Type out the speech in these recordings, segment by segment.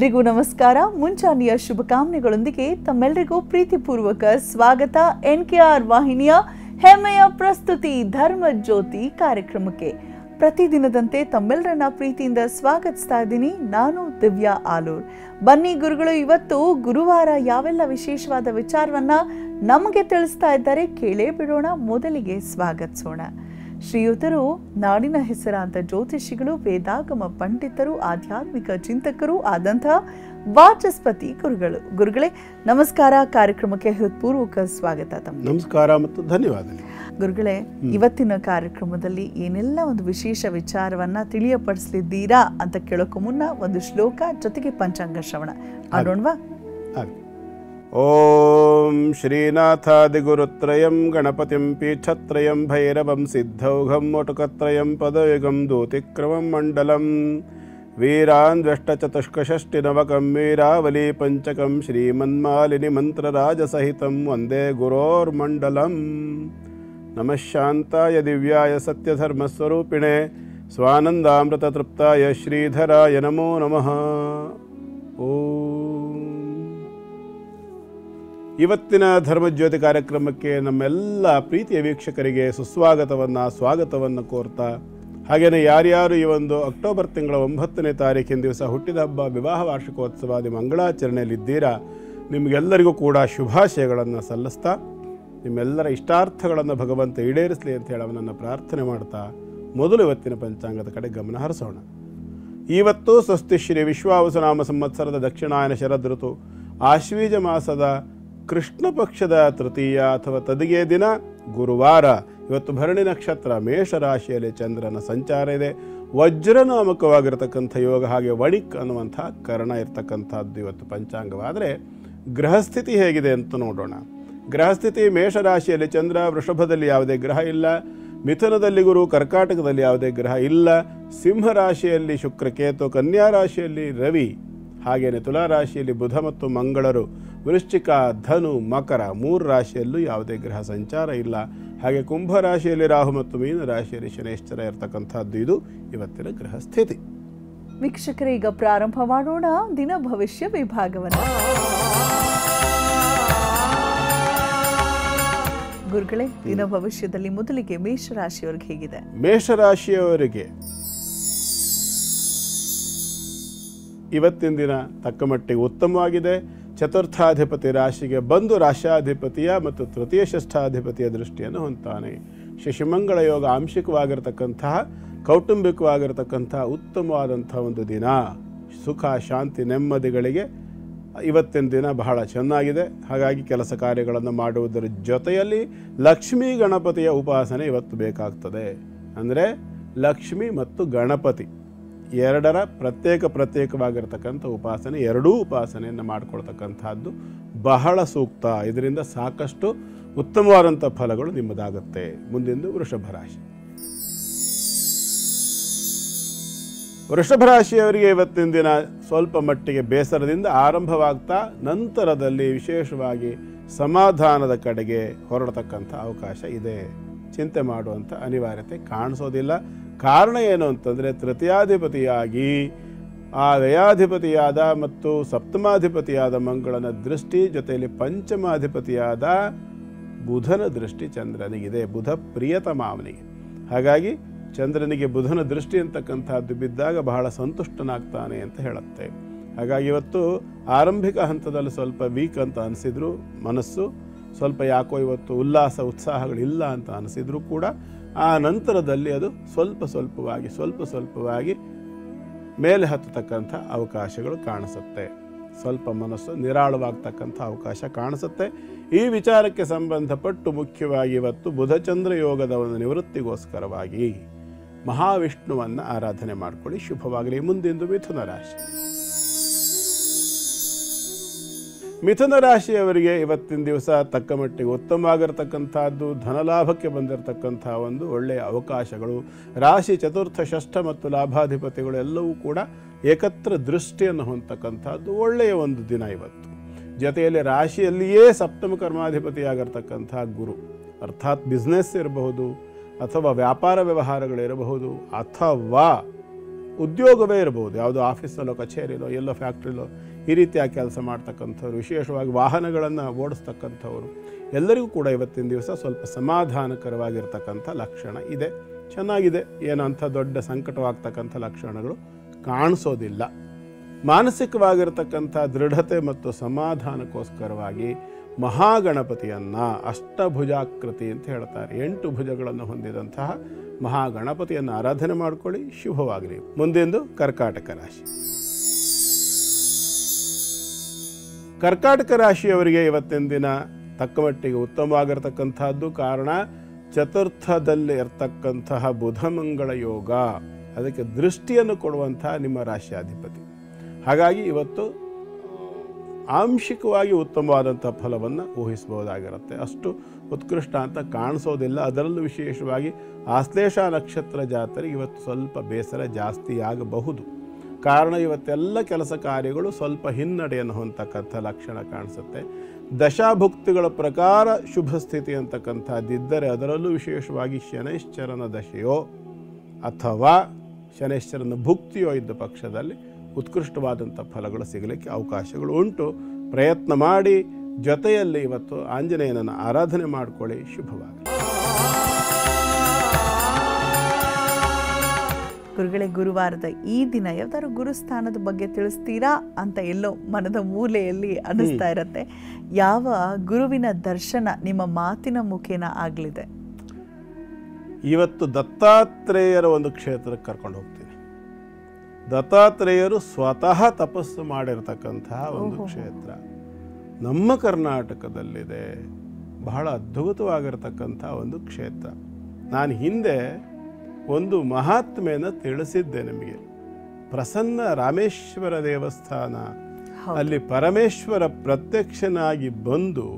ಎಲ್ರಿಗೂ ನಮಸ್ಕಾರ. ಮುಂಚಾನೆಯ ಶುಭಕಾಮನೆಗಳೊಂದಿಗೆ ತಮ್ಮೆಲ್ಲರಿಗೂ ಪ್ರೀತಿಪೂರ್ವಕ ಸ್ವಾಗತ NKR ವಾಹಿನಿಯ ಹೆಮ್ಮೆಯ ಪ್ರಸ್ತುತಿ ಧರ್ಮ ಜ್ಯೋತಿ ಕಾರ್ಯಕ್ರಮಕ್ಕೆ. ಪ್ರತಿದಿನದಂತೆ ತಮ್ಮೆಲ್ಲರನ್ನ ಪ್ರೀತಿಯಿಂದ ಸ್ವಾಗತಿಸ್ತಾ ಇದ್ದೀನಿ. ನಾನು ದಿವ್ಯಾ ಆಲೂರ್. ಬನ್ನಿ ಗುರುಗಳು, ಇವತ್ತು ಗುರುವಾರ ಯಾವೆಲ್ಲ ವಿಶೇಷವಾದ ವಿಚಾರವನ್ನ ನಮಗೆ ತಿಳಿಸ್ತಾ ಇದ್ದಾರೆ ಕೇಳೇ ಬಿಡೋಣ. ಮೊದಲಿಗೆ ಸ್ವಾಗತಿಸೋಣ. ಶ್ರೀಯುತರು ನಾಡಿನ ಹೆಸರಾಂತ ಜ್ಯೋತಿಷಿಗಳು, ವೇದಾಗಮ ಪಂಡಿತರು, ಆಧ್ಯಾತ್ಮಿಕ ಚಿಂತಕರು ಆದಂತಹ ವಾಚಸ್ಪತಿ ಗುರುಗಳೇ ನಮಸ್ಕಾರ. ಕಾರ್ಯಕ್ರಮಕ್ಕೆ ಹೃತ್ಪೂರ್ವಕ ಸ್ವಾಗತ. ನಮಸ್ಕಾರ ಮತ್ತು ಧನ್ಯವಾದ ಗುರುಗಳೇ. ಇವತ್ತಿನ ಕಾರ್ಯಕ್ರಮದಲ್ಲಿ ಏನೆಲ್ಲ ಒಂದು ವಿಶೇಷ ವಿಚಾರವನ್ನ ತಿಳಿಯಪಡಿಸಲಿದ್ದೀರಾ ಅಂತ ಕೇಳೋಕೆ ಮುನ್ನ ಒಂದು ಶ್ಲೋಕ ಜೊತೆಗೆ ಪಂಚಾಂಗ ಶ್ರವಣ ಮಾಡೋಣವಾ? ಓಂ ಶ್ರೀನಾಥಾದಿಗುರುತ್ರಯಂ ಗಣಪತಿಂ ಪೀಠತ್ರಯಂ ಭೈರವಂ ಸಿದ್ಧೌಘಂ ಮೊಟುಕತ್ರಯಂ ಪದಯುಗಂ ದೂತಿಕ್ರಮಂ ಮಂಡಲಂ ವೀರಾನ್ವೆಷ್ಟಚತುಷ್ಕಷಷ್ಟಿನವಕಂ ವೀರಾವಲಿ ಪಂಚಕಂ ಶ್ರೀಮನ್ಮಾಲಿನಿ ಮಂತ್ರರಾಜಸಹಿತಂ ವಂದೇ ಗುರೋರ್ಮಂಡಲಂ. ನಮಃ ಶಾಂತಾಯ ದಿವ್ಯಾಯ ಸತ್ಯಧರ್ಮಸ್ವರೂಪಿಣೆ ಸ್ವಾನಂದಾಮೃತತೃಪ್ತಾಯ ಶ್ರೀಧರಾಯ ನಮೋ ನಮಃ. ಇವತ್ತಿನ ಧರ್ಮಜ್ಯೋತಿ ಕಾರ್ಯಕ್ರಮಕ್ಕೆ ನಮ್ಮೆಲ್ಲ ಪ್ರೀತಿಯ ವೀಕ್ಷಕರಿಗೆ ಸ್ವಾಗತವನ್ನು ಕೋರ್ತಾ, ಹಾಗೆಯೇ ಯಾರ್ಯಾರು ಈ ಒಂದು ಅಕ್ಟೋಬರ್ ತಿಂಗಳ 9ನೇ ತಾರೀಕಿನ ದಿವಸ ಹುಟ್ಟಿದ ಹಬ್ಬ, ವಿವಾಹ ವಾರ್ಷಿಕೋತ್ಸವಾದಿ ಮಂಗಳಾಚರಣೆಯಲ್ಲಿದ್ದೀರಾ, ನಿಮಗೆಲ್ಲರಿಗೂ ಕೂಡ ಶುಭಾಶಯಗಳನ್ನು ಸಲ್ಲಿಸ್ತಾ, ನಿಮ್ಮೆಲ್ಲರ ಇಷ್ಟಾರ್ಥಗಳನ್ನು ಭಗವಂತ ಈಡೇರಿಸಲಿ ಅಂತ ಹೇಳಿ ಅವನನ್ನು ಪ್ರಾರ್ಥನೆ ಮಾಡ್ತಾ ಮೊದಲು ಇವತ್ತಿನ ಪಂಚಾಂಗದ ಕಡೆ ಗಮನ ಹರಿಸೋಣ. ಇವತ್ತು ಸ್ವಸ್ತಿ ಶ್ರೀ ವಿಶ್ವಾವಸುನಾಮ ಸಂವತ್ಸರದ ದಕ್ಷಿಣಾಯನ ಶರದ್ ಋತು ಆಶ್ವೀಜ ಮಾಸದ ಕೃಷ್ಣ ಪಕ್ಷದ ತೃತೀಯ ಅಥವಾ ತದಿಗೆ ದಿನ ಗುರುವಾರ. ಇವತ್ತು ಭರಣಿ ನಕ್ಷತ್ರ, ಮೇಷರಾಶಿಯಲ್ಲಿ ಚಂದ್ರನ ಸಂಚಾರ ಇದೆ. ವಜ್ರನಾಮಕವಾಗಿರತಕ್ಕಂಥ ಯೋಗ, ಹಾಗೆ ವಣಿಕ್ ಅನ್ನುವಂಥ ಕರ್ಣ ಇರತಕ್ಕಂಥದ್ದು ಇವತ್ತು ಪಂಚಾಂಗವಾದರೆ, ಗ್ರಹಸ್ಥಿತಿ ಹೇಗಿದೆ ಅಂತ ನೋಡೋಣ. ಗ್ರಹಸ್ಥಿತಿ ಮೇಷರಾಶಿಯಲ್ಲಿ ಚಂದ್ರ, ವೃಷಭದಲ್ಲಿ ಯಾವುದೇ ಗ್ರಹ ಇಲ್ಲ, ಮಿಥುನದಲ್ಲಿ ಗುರು, ಕರ್ಕಾಟಕದಲ್ಲಿ ಯಾವುದೇ ಗ್ರಹ ಇಲ್ಲ, ಸಿಂಹರಾಶಿಯಲ್ಲಿ ಶುಕ್ರ ಕೇತು, ಕನ್ಯಾ ರಾಶಿಯಲ್ಲಿ ರವಿ, ಹಾಗೆಯೇ ತುಲಾರಾಶಿಯಲ್ಲಿ ಬುಧ ಮತ್ತು ಮಂಗಳರು, ವೃಶ್ಚಿಕ, ಧನು, ಮಕರ 3 ರಾಶಿಯಲ್ಲೂ ಯಾವುದೇ ಗ್ರಹ ಸಂಚಾರ ಇಲ್ಲ. ಹಾಗೆ ಕುಂಭರಾಶಿಯಲ್ಲಿ ರಾಹು ಮತ್ತು ಮೀನ ರಾಶಿಯಲ್ಲಿ ಶನೇಶ್ವರ ಇರತಕ್ಕಂಥದ್ದು ಇದು ಇವತ್ತಿನ ಗ್ರಹ ಸ್ಥಿತಿ. ವೀಕ್ಷಕರೇ, ಈಗ ಪ್ರಾರಂಭ ಮಾಡೋಣ ದಿನ ಭವಿಷ್ಯ ವಿಭಾಗವನ್ನು. ಗುರುಗಳೇ, ದಿನ ಭವಿಷ್ಯದಲ್ಲಿ ಮೊದಲಿಗೆ ಮೇಷರಾಶಿಯವರಿಗೆ ಹೇಗಿದೆ? ಮೇಷರಾಶಿಯವರಿಗೆ ಇವತ್ತಿನ ದಿನ ತಕ್ಕ ಮಟ್ಟಿಗೆ ಉತ್ತಮವಾಗಿದೆ. ಚತುರ್ಥಾಧಿಪತಿ ರಾಶಿಗೆ ಬಂದು ರಾಶ್ಯಾಧಿಪತಿಯ ಮತ್ತು ತೃತೀಯ ಷಷ್ಠಾಧಿಪತಿಯ ದೃಷ್ಟಿಯನ್ನು ಹೊಂತಾನೆ. ಶಶಿಮಂಗಳ ಯೋಗ ಆಂಶಿಕವಾಗಿರತಕ್ಕಂತಹ, ಕೌಟುಂಬಿಕವಾಗಿರತಕ್ಕಂತಹ ಉತ್ತಮವಾದಂಥ ಒಂದು ದಿನ. ಸುಖ, ಶಾಂತಿ, ನೆಮ್ಮದಿಗಳಿಗೆ ಇವತ್ತಿನ ದಿನ ಬಹಳ ಚೆನ್ನಾಗಿದೆ. ಹಾಗಾಗಿ ಕೆಲಸ ಕಾರ್ಯಗಳನ್ನು ಮಾಡುವುದರ ಜೊತೆಯಲ್ಲಿ ಲಕ್ಷ್ಮೀ ಗಣಪತಿಯ ಉಪಾಸನೆ ಇವತ್ತು ಬೇಕಾಗ್ತದೆ. ಅಂದರೆ ಲಕ್ಷ್ಮಿ ಮತ್ತು ಗಣಪತಿ ಎರಡರ ಪ್ರತ್ಯೇಕವಾಗಿರತಕ್ಕಂಥ ಉಪಾಸನೆ, ಎರಡೂ ಉಪಾಸನೆಯನ್ನು ಮಾಡಿಕೊಳ್ತಕ್ಕಂಥದ್ದು ಬಹಳ ಸೂಕ್ತ. ಇದರಿಂದ ಸಾಕಷ್ಟು ಉತ್ತಮವಾದಂಥ ಫಲಗಳು ನಿಮ್ಮದಾಗುತ್ತೆ. ಮುಂದಿಂದು ವೃಷಭ ರಾಶಿ. ವೃಷಭ ರಾಶಿಯವರಿಗೆ ಇವತ್ತಿನ ದಿನ ಸ್ವಲ್ಪ ಮಟ್ಟಿಗೆ ಬೇಸರದಿಂದ ಆರಂಭವಾಗ್ತಾ ನಂತರದಲ್ಲಿ ವಿಶೇಷವಾಗಿ ಸಮಾಧಾನದ ಕಡೆಗೆ ಹೊರಡತಕ್ಕಂಥ ಅವಕಾಶ ಇದೆ. ಚಿಂತೆ ಮಾಡುವಂಥ ಅನಿವಾರ್ಯತೆ ಕಾಣಿಸೋದಿಲ್ಲ. ಕಾರಣ ಏನು ಅಂತಂದರೆ, ತೃತೀಯಾಧಿಪತಿಯಾಗಿ ಆ ವ್ಯಯಾಧಿಪತಿಯಾದ ಮತ್ತು ಸಪ್ತಮಾಧಿಪತಿಯಾದ ಮಂಗಳನ ದೃಷ್ಟಿ, ಜೊತೆಯಲ್ಲಿ ಪಂಚಮಾಧಿಪತಿಯಾದ ಬುಧನ ದೃಷ್ಟಿ ಚಂದ್ರನಿಗಿದೆ. ಬುಧ ಪ್ರಿಯತಮ ಅವನಿಗೆ. ಹಾಗಾಗಿ ಚಂದ್ರನಿಗೆ ಬುಧನ ದೃಷ್ಟಿ ಅಂತಕ್ಕಂಥದ್ದು ಬಿದ್ದಾಗ ಬಹಳ ಸಂತುಷ್ಟನಾಗ್ತಾನೆ ಅಂತ ಹೇಳುತ್ತೆ. ಹಾಗಾಗಿ ಇವತ್ತು ಆರಂಭಿಕ ಹಂತದಲ್ಲಿ ಸ್ವಲ್ಪ ವೀಕ್ ಅಂತ ಅನಿಸಿದ್ರು, ಮನಸ್ಸು ಸ್ವಲ್ಪ ಯಾಕೋ ಇವತ್ತು ಉಲ್ಲಾಸ ಉತ್ಸಾಹಗಳಿಲ್ಲ ಅಂತ ಅನಿಸಿದ್ರು ಕೂಡ ಆ ನಂತರದಲ್ಲಿ ಅದು ಸ್ವಲ್ಪ ಸ್ವಲ್ಪವಾಗಿ ಮೇಲೆ ಹತ್ತತಕ್ಕಂಥ ಅವಕಾಶಗಳು ಕಾಣಿಸುತ್ತೆ. ಸ್ವಲ್ಪ ಮನಸ್ಸು ನಿರಾಳವಾಗ್ತಕ್ಕಂಥ ಅವಕಾಶ ಕಾಣಿಸುತ್ತೆ. ಈ ವಿಚಾರಕ್ಕೆ ಸಂಬಂಧಪಟ್ಟು ಮುಖ್ಯವಾಗಿ ಇವತ್ತು ಬುಧಚಂದ್ರ ಯೋಗದ ಒಂದು ನಿವೃತ್ತಿಗೋಸ್ಕರವಾಗಿ ಮಹಾವಿಷ್ಣುವನ್ನು ಆರಾಧನೆ ಮಾಡಿಕೊಳ್ಳಿ, ಶುಭವಾಗಲಿ. ಮುಂದಿಂದು ಮಿಥುನ ರಾಶಿ. ಮಿಥುನ ರಾಶಿಯವರಿಗೆ ಇವತ್ತಿನ ದಿವಸ ತಕ್ಕ ಮಟ್ಟಿಗೆ ಉತ್ತಮವಾಗಿರತಕ್ಕಂಥದ್ದು, ಧನಲಾಭಕ್ಕೆ ಬಂದಿರತಕ್ಕಂಥ ಒಂದು ಒಳ್ಳೆಯ ಅವಕಾಶಗಳು. ರಾಶಿ, ಚತುರ್ಥ, ಷಷ್ಠ ಮತ್ತು ಲಾಭಾಧಿಪತಿಗಳು ಎಲ್ಲವೂ ಕೂಡ ಏಕತ್ರ ದೃಷ್ಟಿಯನ್ನು ಹೊಂದತಕ್ಕಂಥದ್ದು ಒಳ್ಳೆಯ ಒಂದು ದಿನ ಇವತ್ತು. ಜೊತೆಯಲ್ಲಿ ರಾಶಿಯಲ್ಲಿಯೇ ಸಪ್ತಮ ಕರ್ಮಾಧಿಪತಿಯಾಗಿರ್ತಕ್ಕಂಥ ಗುರು, ಅರ್ಥಾತ್ ಬಿಸ್ನೆಸ್ ಇರಬಹುದು ಅಥವಾ ವ್ಯಾಪಾರ ವ್ಯವಹಾರಗಳಿರಬಹುದು ಅಥವಾ ಉದ್ಯೋಗವೇ ಇರಬಹುದು, ಯಾವುದೋ ಆಫೀಸಲ್ಲೋ ಕಚೇರಿಲೋ ಎಲ್ಲೋ ಫ್ಯಾಕ್ಟ್ರಿಲೋ ಈ ರೀತಿಯಾಗಿ ಕೆಲಸ ಮಾಡ್ತಕ್ಕಂಥವ್ರು, ವಿಶೇಷವಾಗಿ ವಾಹನಗಳನ್ನು ಓಡಿಸ್ತಕ್ಕಂಥವ್ರು ಎಲ್ಲರಿಗೂ ಕೂಡ ಇವತ್ತಿನ ದಿವಸ ಸ್ವಲ್ಪ ಸಮಾಧಾನಕರವಾಗಿರ್ತಕ್ಕಂಥ ಲಕ್ಷಣ ಇದೆ. ಚೆನ್ನಾಗಿದೆ, ಏನಂಥ ದೊಡ್ಡ ಸಂಕಟವಾಗ್ತಕ್ಕಂಥ ಲಕ್ಷಣಗಳು ಕಾಣಿಸೋದಿಲ್ಲ. ಮಾನಸಿಕವಾಗಿರ್ತಕ್ಕಂಥ ದೃಢತೆ ಮತ್ತು ಸಮಾಧಾನಕ್ಕೋಸ್ಕರವಾಗಿ ಮಹಾಗಣಪತಿಯನ್ನು ಅಷ್ಟಭುಜಾಕೃತಿ ಅಂತ ಹೇಳ್ತಾರೆ, 8 ಭುಜಗಳನ್ನು ಹೊಂದಿದಂತಹ ಮಹಾಗಣಪತಿಯನ್ನು ಆರಾಧನೆ ಮಾಡಿಕೊಳ್ಳಿ, ಶುಭವಾಗಲಿ. ಮುಂದೆಂದು ಕರ್ಕಾಟಕ ರಾಶಿ. ಕರ್ಕಾಟಕ ರಾಶಿಯವರಿಗೆ ಇವತ್ತಿನ ದಿನ ತಕ್ಕಮಟ್ಟಿಗೆ ಉತ್ತಮವಾಗಿರ್ತಕ್ಕಂಥದ್ದು. ಕಾರಣ ಚತುರ್ಥದಲ್ಲಿ ಇರ್ತಕ್ಕಂತಹ ಬುಧಮಂಗಳ ಯೋಗ, ಅದಕ್ಕೆ ದೃಷ್ಟಿಯನ್ನು ಕೊಡುವಂತಹ ನಿಮ್ಮ ರಾಶಿಯಾಧಿಪತಿ. ಹಾಗಾಗಿ ಇವತ್ತು ಆಂಶಿಕವಾಗಿ ಉತ್ತಮವಾದಂಥ ಫಲವನ್ನು ಊಹಿಸಬಹುದಾಗಿರುತ್ತೆ. ಅಷ್ಟು ಉತ್ಕೃಷ್ಟ ಅಂತ ಕಾಣಿಸೋದಿಲ್ಲ. ಅದರಲ್ಲೂ ವಿಶೇಷವಾಗಿ ಆಶ್ಲೇಷ ನಕ್ಷತ್ರ ಜಾತರಿಗೆ ಇವತ್ತು ಸ್ವಲ್ಪ ಬೇಸರ ಜಾಸ್ತಿ ಆಗಬಹುದು. ಕಾರಣ ಇವತ್ತೆಲ್ಲ ಕೆಲಸ ಕಾರ್ಯಗಳು ಸ್ವಲ್ಪ ಹಿನ್ನಡೆಯನ್ನು ಹೊಂದತಕ್ಕಂಥ ಲಕ್ಷಣ ಕಾಣಿಸುತ್ತೆ. ದಶಾಭುಕ್ತಿಗಳ ಪ್ರಕಾರ ಶುಭ ಸ್ಥಿತಿ ಅಂತಕ್ಕಂಥದ್ದಿದ್ದರೆ, ಅದರಲ್ಲೂ ವಿಶೇಷವಾಗಿ ಶನೈಶ್ಚರನ ದಶೆಯೋ ಅಥವಾ ಶನೈಶ್ಚರನ ಭುಕ್ತಿಯೋ ಇದ್ದ ಪಕ್ಷದಲ್ಲಿ ಉತ್ಕೃಷ್ಟವಾದಂಥ ಫಲಗಳು ಸಿಗಲಿಕ್ಕೆ ಅವಕಾಶಗಳು ಉಂಟು. ಪ್ರಯತ್ನ ಮಾಡಿ, ಜೊತೆಯಲ್ಲಿ ಇವತ್ತು ಆಂಜನೇಯನನ್ನು ಆರಾಧನೆ ಮಾಡಿಕೊಳ್ಳಿ, ಶುಭವಾಗಲಿ. ಗುರುಗಳೇ, ಗುರುವಾರದ ಈ ದಿನ ಯಾವ್ದಾದ್ರು ಗುರುಸ್ಥಾನದ ಬಗ್ಗೆ ತಿಳಿಸ್ತೀರಾ ಅಂತ ಎಲ್ಲೋ ಮನದ ಮೂಲೆಯಲ್ಲಿ ಅನ್ನಿಸ್ತಾ ಇರತ್ತೆ. ಯಾವ ಗುರುವಿನ ದರ್ಶನ ನಿಮ್ಮ ಮಾತಿನ ಮುಖೇನ ಆಗಲಿದೆ? ಇವತ್ತು ದತ್ತಾತ್ರೇಯರ ಒಂದು ಕ್ಷೇತ್ರಕ್ಕೆ ಕರ್ಕೊಂಡು ಹೋಗ್ತೀನಿ. ದತ್ತಾತ್ರೇಯರು ಸ್ವತಃ ತಪಸ್ಸು ಮಾಡಿರ್ತಕ್ಕಂತಹ ಒಂದು ಕ್ಷೇತ್ರ ನಮ್ಮ ಕರ್ನಾಟಕದಲ್ಲಿದೆ. ಬಹಳ ಅದ್ಭುತವಾಗಿರ್ತಕ್ಕಂಥ ಒಂದು ಕ್ಷೇತ್ರ. ನಾನು ಹಿಂದೆ ಒಂದು ಮಹಾತ್ಮೆಯನ್ನು ತಿಳಿಸಿದ್ದೆ ನಿಮಗೆ. ಪ್ರಸನ್ನ ರಾಮೇಶ್ವರ ದೇವಸ್ಥಾನ, ಅಲ್ಲಿ ಪರಮೇಶ್ವರ ಪ್ರತ್ಯಕ್ಷನಾಗಿ ಬಂದು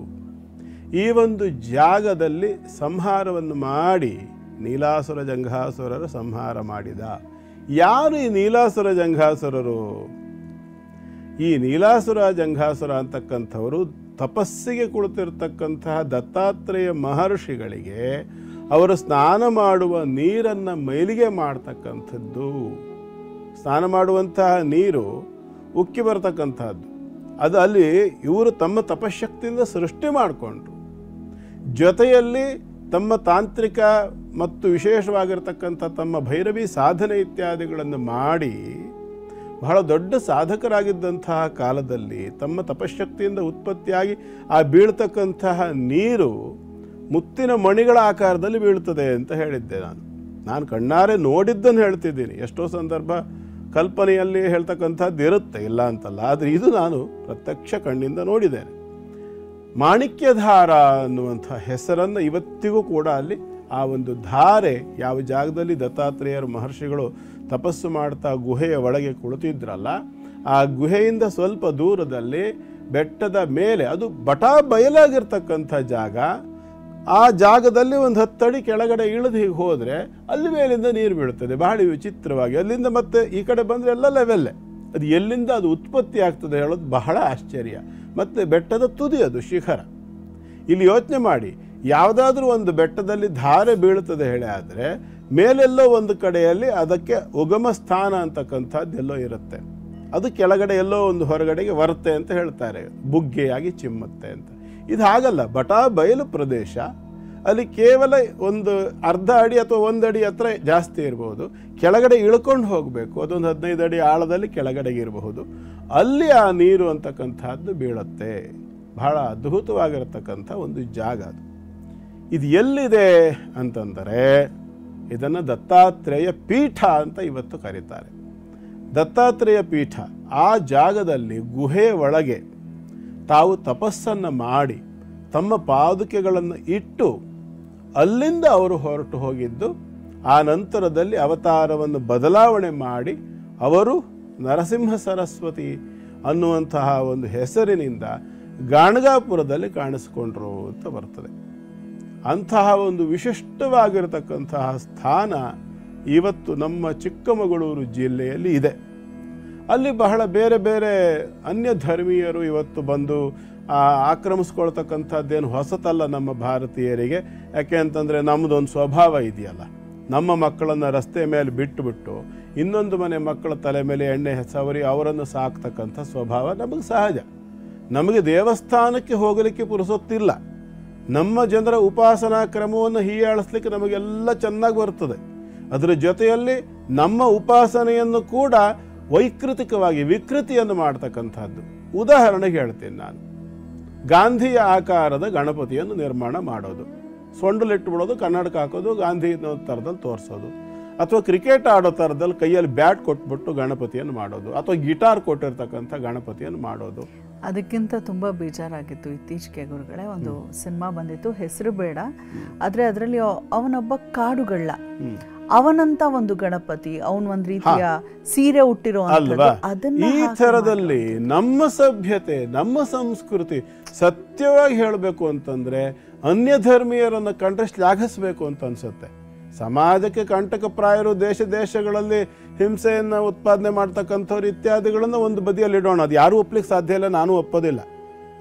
ಈ ಒಂದು ಜಾಗದಲ್ಲಿ ಸಂಹಾರವನ್ನು ಮಾಡಿ ನೀಲಾಸುರ ಜಂಘಾಸುರರ ಸಂಹಾರ ಮಾಡಿದ. ಯಾರು ಈ ನೀಲಾಸುರ ಜಂಘಾಸುರರು? ಈ ನೀಲಾಸುರ ಜಂಘಾಸುರ ಅಂತಕ್ಕಂಥವರು ತಪಸ್ಸಿಗೆ ಕುಳಿತಿರ್ತಕ್ಕಂತಹ ದತ್ತಾತ್ರೇಯ ಮಹರ್ಷಿಗಳಿಗೆ ಅವರು ಸ್ನಾನ ಮಾಡುವ ನೀರನ್ನು ಮೈಲಿಗೆ ಮಾಡ್ತಕ್ಕಂಥದ್ದು. ಸ್ನಾನ ಮಾಡುವಂತಹ ನೀರು ಉಕ್ಕಿ ಬರ್ತಕ್ಕಂಥದ್ದು. ಅದು ಅಲ್ಲಿ ಇವರು ತಮ್ಮ ತಪಶಕ್ತಿಯಿಂದ ಸೃಷ್ಟಿ ಮಾಡಿಕೊಂಡ್ರು. ಜೊತೆಯಲ್ಲಿ ತಮ್ಮ ತಾಂತ್ರಿಕ ಮತ್ತು ವಿಶೇಷವಾಗಿರ್ತಕ್ಕಂಥ ತಮ್ಮ ಭೈರವಿ ಸಾಧನೆ ಇತ್ಯಾದಿಗಳನ್ನು ಮಾಡಿ ಬಹಳ ದೊಡ್ಡ ಸಾಧಕರಾಗಿದ್ದಂತಹ ಕಾಲದಲ್ಲಿ ತಮ್ಮ ತಪಶಕ್ತಿಯಿಂದ ಉತ್ಪತ್ತಿಯಾಗಿ ಆ ಬೀಳ್ತಕ್ಕಂತಹ ನೀರು ಮುತ್ತಿನ ಮಣಿಗಳ ಆಕಾರದಲ್ಲಿ ಬೀಳ್ತದೆ ಅಂತ ಹೇಳಿದ್ದೆ. ನಾನು ಕಣ್ಣಾರೆ ನೋಡಿದ್ದನ್ನು ಹೇಳ್ತಿದ್ದೀನಿ. ಎಷ್ಟೋ ಸಂದರ್ಭ ಕಲ್ಪನೆಯಲ್ಲಿ ಹೇಳ್ತಕ್ಕಂಥದ್ದು ಇರುತ್ತೆ, ಇಲ್ಲ ಅಂತಲ್ಲ. ಆದರೆ ಇದು ನಾನು ಪ್ರತ್ಯಕ್ಷ ಕಣ್ಣಿಂದ ನೋಡಿದ್ದೇನೆ. ಮಾಣಿಕ್ಯಧಾರ ಅನ್ನುವಂಥ ಹೆಸರನ್ನು ಇವತ್ತಿಗೂ ಕೂಡ ಅಲ್ಲಿ ಆ ಒಂದು ಧಾರೆ ಯಾವ ಜಾಗದಲ್ಲಿ ದತ್ತಾತ್ರೇಯರ ಮಹರ್ಷಿಗಳು ತಪಸ್ಸು ಮಾಡ್ತಾ ಗುಹೆಯ ಒಳಗೆ ಕುಳಿತಿದ್ರಲ್ಲ, ಆ ಗುಹೆಯಿಂದ ಸ್ವಲ್ಪ ದೂರದಲ್ಲಿ ಬೆಟ್ಟದ ಮೇಲೆ, ಅದು ಬಟಾ ಬಯಲಾಗಿರ್ತಕ್ಕಂಥ ಜಾಗ, ಆ ಜಾಗದಲ್ಲಿ ಒಂದು 10 ಅಡಿ ಕೆಳಗಡೆ ಇಳಿದು ಹೀಗೆ ಹೋದರೆ ಅಲ್ಲಿ ಮೇಲಿಂದ ನೀರು ಬೀಳುತ್ತದೆ. ಬಹಳ ವಿಚಿತ್ರವಾಗಿ. ಅಲ್ಲಿಂದ ಮತ್ತೆ ಈ ಕಡೆ ಬಂದರೆ ಎಲ್ಲ ಲೆವೆಲ್ಲೇ. ಅದು ಎಲ್ಲಿಂದ ಅದು ಉತ್ಪತ್ತಿ ಆಗ್ತದೆ ಹೇಳೋದು ಬಹಳ ಆಶ್ಚರ್ಯ. ಮತ್ತು ಬೆಟ್ಟದ ತುದಿ, ಅದು ಶಿಖರ. ಇಲ್ಲಿ ಯೋಚನೆ ಮಾಡಿ, ಯಾವುದಾದ್ರೂ ಒಂದು ಬೆಟ್ಟದಲ್ಲಿ ಧಾರೆ ಬೀಳುತ್ತದೆ ಹೇಳಿ ಆದರೆ ಮೇಲೆಲ್ಲೋ ಒಂದು ಕಡೆಯಲ್ಲಿ ಅದಕ್ಕೆ ಉಗಮ ಸ್ಥಾನ ಅಂತಕ್ಕಂಥದ್ದೆಲ್ಲೋ ಇರುತ್ತೆ. ಅದು ಕೆಳಗಡೆ ಎಲ್ಲೋ ಒಂದು ಹೊರಗಡೆಗೆ ಬರುತ್ತೆ ಅಂತ ಹೇಳ್ತಾರೆ, ಬುಗ್ಗೆಯಾಗಿ ಚಿಮ್ಮುತ್ತೆ ಅಂತ. ಇದು ಹಾಗಲ್ಲ, ಬಟಾ ಬಯಲು ಪ್ರದೇಶ. ಅಲ್ಲಿ ಕೇವಲ ಒಂದು ಅರ್ಧ ಅಡಿ ಅಥವಾ 1 ಅಡಿ ಹತ್ರ ಜಾಸ್ತಿ ಇರ್ಬೋದು. ಕೆಳಗಡೆ ಇಳ್ಕೊಂಡು ಹೋಗಬೇಕು, ಅದೊಂದು 15 ಅಡಿ ಆಳದಲ್ಲಿ ಕೆಳಗಡೆಗೆ ಇರಬಹುದು. ಅಲ್ಲಿ ಆ ನೀರು ಅಂತಕ್ಕಂಥದ್ದು ಬೀಳುತ್ತೆ. ಬಹಳ ಅದ್ಭುತವಾಗಿರತಕ್ಕಂಥ ಒಂದು ಜಾಗ ಅದು. ಇದು ಎಲ್ಲಿದೆ ಅಂತಂದರೆ ಇದನ್ನು ದತ್ತಾತ್ರೇಯ ಪೀಠ ಅಂತ ಇವತ್ತು ಕರೀತಾರೆ. ದತ್ತಾತ್ರೇಯ ಪೀಠ ಆ ಜಾಗದಲ್ಲಿ ಗುಹೆಯ ಒಳಗೆ ತಾವು ತಪಸ್ಸನ್ನು ಮಾಡಿ ತಮ್ಮ ಪಾದುಕೆಗಳನ್ನು ಇಟ್ಟು ಅಲ್ಲಿಂದ ಅವರು ಹೊರಟು ಹೋಗಿದ್ದು. ಆ ನಂತರದಲ್ಲಿ ಅವತಾರವನ್ನು ಬದಲಾವಣೆ ಮಾಡಿ ಅವರು ನರಸಿಂಹ ಸರಸ್ವತಿ ಅನ್ನುವಂತಹ ಒಂದು ಹೆಸರಿನಿಂದ ಗಾಣಗಾಪುರದಲ್ಲಿ ಕಾಣಿಸಿಕೊಂಡ್ರು ಅಂತ ಬರ್ತದೆ. ಅಂತಹ ಒಂದು ವಿಶಿಷ್ಟವಾಗಿರತಕ್ಕಂತಹ ಸ್ಥಾನ ಇವತ್ತು ನಮ್ಮ ಚಿಕ್ಕಮಗಳೂರು ಜಿಲ್ಲೆಯಲ್ಲಿ ಇದೆ. ಅಲ್ಲಿ ಬಹಳ ಬೇರೆ ಬೇರೆ ಅನ್ಯ ಧರ್ಮೀಯರು ಇವತ್ತು ಬಂದು ಆಕ್ರಮಿಸ್ಕೊಳ್ತಕ್ಕಂಥದ್ದೇನು ಹೊಸತಲ್ಲ ನಮ್ಮ ಭಾರತೀಯರಿಗೆ. ಯಾಕೆ ಅಂತಂದರೆ ನಮ್ಮದೊಂದು ಸ್ವಭಾವ ಇದೆಯಲ್ಲ, ನಮ್ಮ ಮಕ್ಕಳನ್ನು ರಸ್ತೆ ಮೇಲೆ ಬಿಟ್ಟುಬಿಟ್ಟು ಇನ್ನೊಂದು ಮನೆ ಮಕ್ಕಳ ತಲೆ ಮೇಲೆ ಎಣ್ಣೆ ಸವರಿ ಅವರನ್ನು ಸಾಕ್ತಕ್ಕಂಥ ಸ್ವಭಾವ ನಮಗೆ ಸಹಜ. ನಮಗೆ ದೇವಸ್ಥಾನಕ್ಕೆ ಹೋಗಲಿಕ್ಕೆ ಪುರುಸೊತ್ತಿಲ್ಲ. ನಮ್ಮ ಜನರ ಉಪಾಸನಾ ಕ್ರಮವನ್ನು ಹೀಯಾಳಿಸ್ಲಿಕ್ಕೆ ನಮಗೆಲ್ಲ ಚೆನ್ನಾಗಿ ಬರ್ತದೆ. ಅದರ ಜೊತೆಯಲ್ಲಿ ನಮ್ಮ ಉಪಾಸನೆಯನ್ನು ಕೂಡ ವೈಕೃತಿಕವಾಗಿ ವಿಕೃತಿಯನ್ನು ಮಾಡ್ತಕ್ಕಂಥದ್ದು. ಉದಾಹರಣೆಗೆ ಹೇಳ್ತೀನಿ ನಾನು, ಗಾಂಧಿಯ ಆಕಾರದ ಗಣಪತಿಯನ್ನು ನಿರ್ಮಾಣ ಮಾಡೋದು, ಸೊಂಡಲಿಟ್ಟುಬಿಡೋದು, ಕನ್ನಡಕ ಹಾಕೋದು, ಗಾಂಧಿ ಥರದಲ್ಲಿ ತೋರಿಸೋದು, ಅಥವಾ ಕ್ರಿಕೆಟ್ ಆಡೋ ಥರದಲ್ಲಿ ಕೈಯಲ್ಲಿ ಬ್ಯಾಟ್ ಕೊಟ್ಬಿಟ್ಟು ಗಣಪತಿಯನ್ನು ಮಾಡೋದು, ಅಥವಾ ಗಿಟಾರ್ ಕೊಟ್ಟಿರ್ತಕ್ಕಂಥ ಗಣಪತಿಯನ್ನು ಮಾಡೋದು. ಅದಕ್ಕಿಂತ ತುಂಬ ಬೇಜಾರಾಗಿತ್ತು ಇತ್ತೀಚೆಗೆ ಗುರುಗಳೇ. ಒಂದು ಸಿನಿಮಾ ಬಂದಿತ್ತು, ಹೆಸರು ಬೇಡ, ಆದರೆ ಅದರಲ್ಲಿ ಅವನೊಬ್ಬ ಕಾಡುಗಳ್ಳ, ಅವನಂತ ಒಂದು ಗಣಪತಿ, ಅವನ್ ಒಂದ್ ರೀತಿಯ ಸೀರೆ ಉಟ್ಟಿರೋ ಅಲ್ವಾ. ಈ ಥರದಲ್ಲಿ ನಮ್ಮ ಸಭ್ಯತೆ, ನಮ್ಮ ಸಂಸ್ಕೃತಿ, ಸತ್ಯವಾಗಿ ಹೇಳಬೇಕು ಅಂತಂದ್ರೆ ಅನ್ಯ ಧರ್ಮೀಯರನ್ನು ಕಂಡ್ರೆ ಶ್ಲಾಘಿಸಬೇಕು ಅಂತ ಅನ್ಸುತ್ತೆ. ಸಮಾಜಕ್ಕೆ ಕಂಟಕಪ್ರಾಯರು ದೇಶ ದೇಶಗಳಲ್ಲಿ ಹಿಂಸೆಯನ್ನು ಉತ್ಪಾದನೆ ಮಾಡ್ತಕ್ಕಂಥವ್ರು ಇತ್ಯಾದಿಗಳನ್ನು ಒಂದು ಬದಿಯಲ್ಲಿ ಇಡೋಣ. ಅದು ಯಾರೂ ಒಪ್ಲಿಕ್ಕೆ ಸಾಧ್ಯ ಇಲ್ಲ, ನಾನು ಒಪ್ಪೋದಿಲ್ಲ,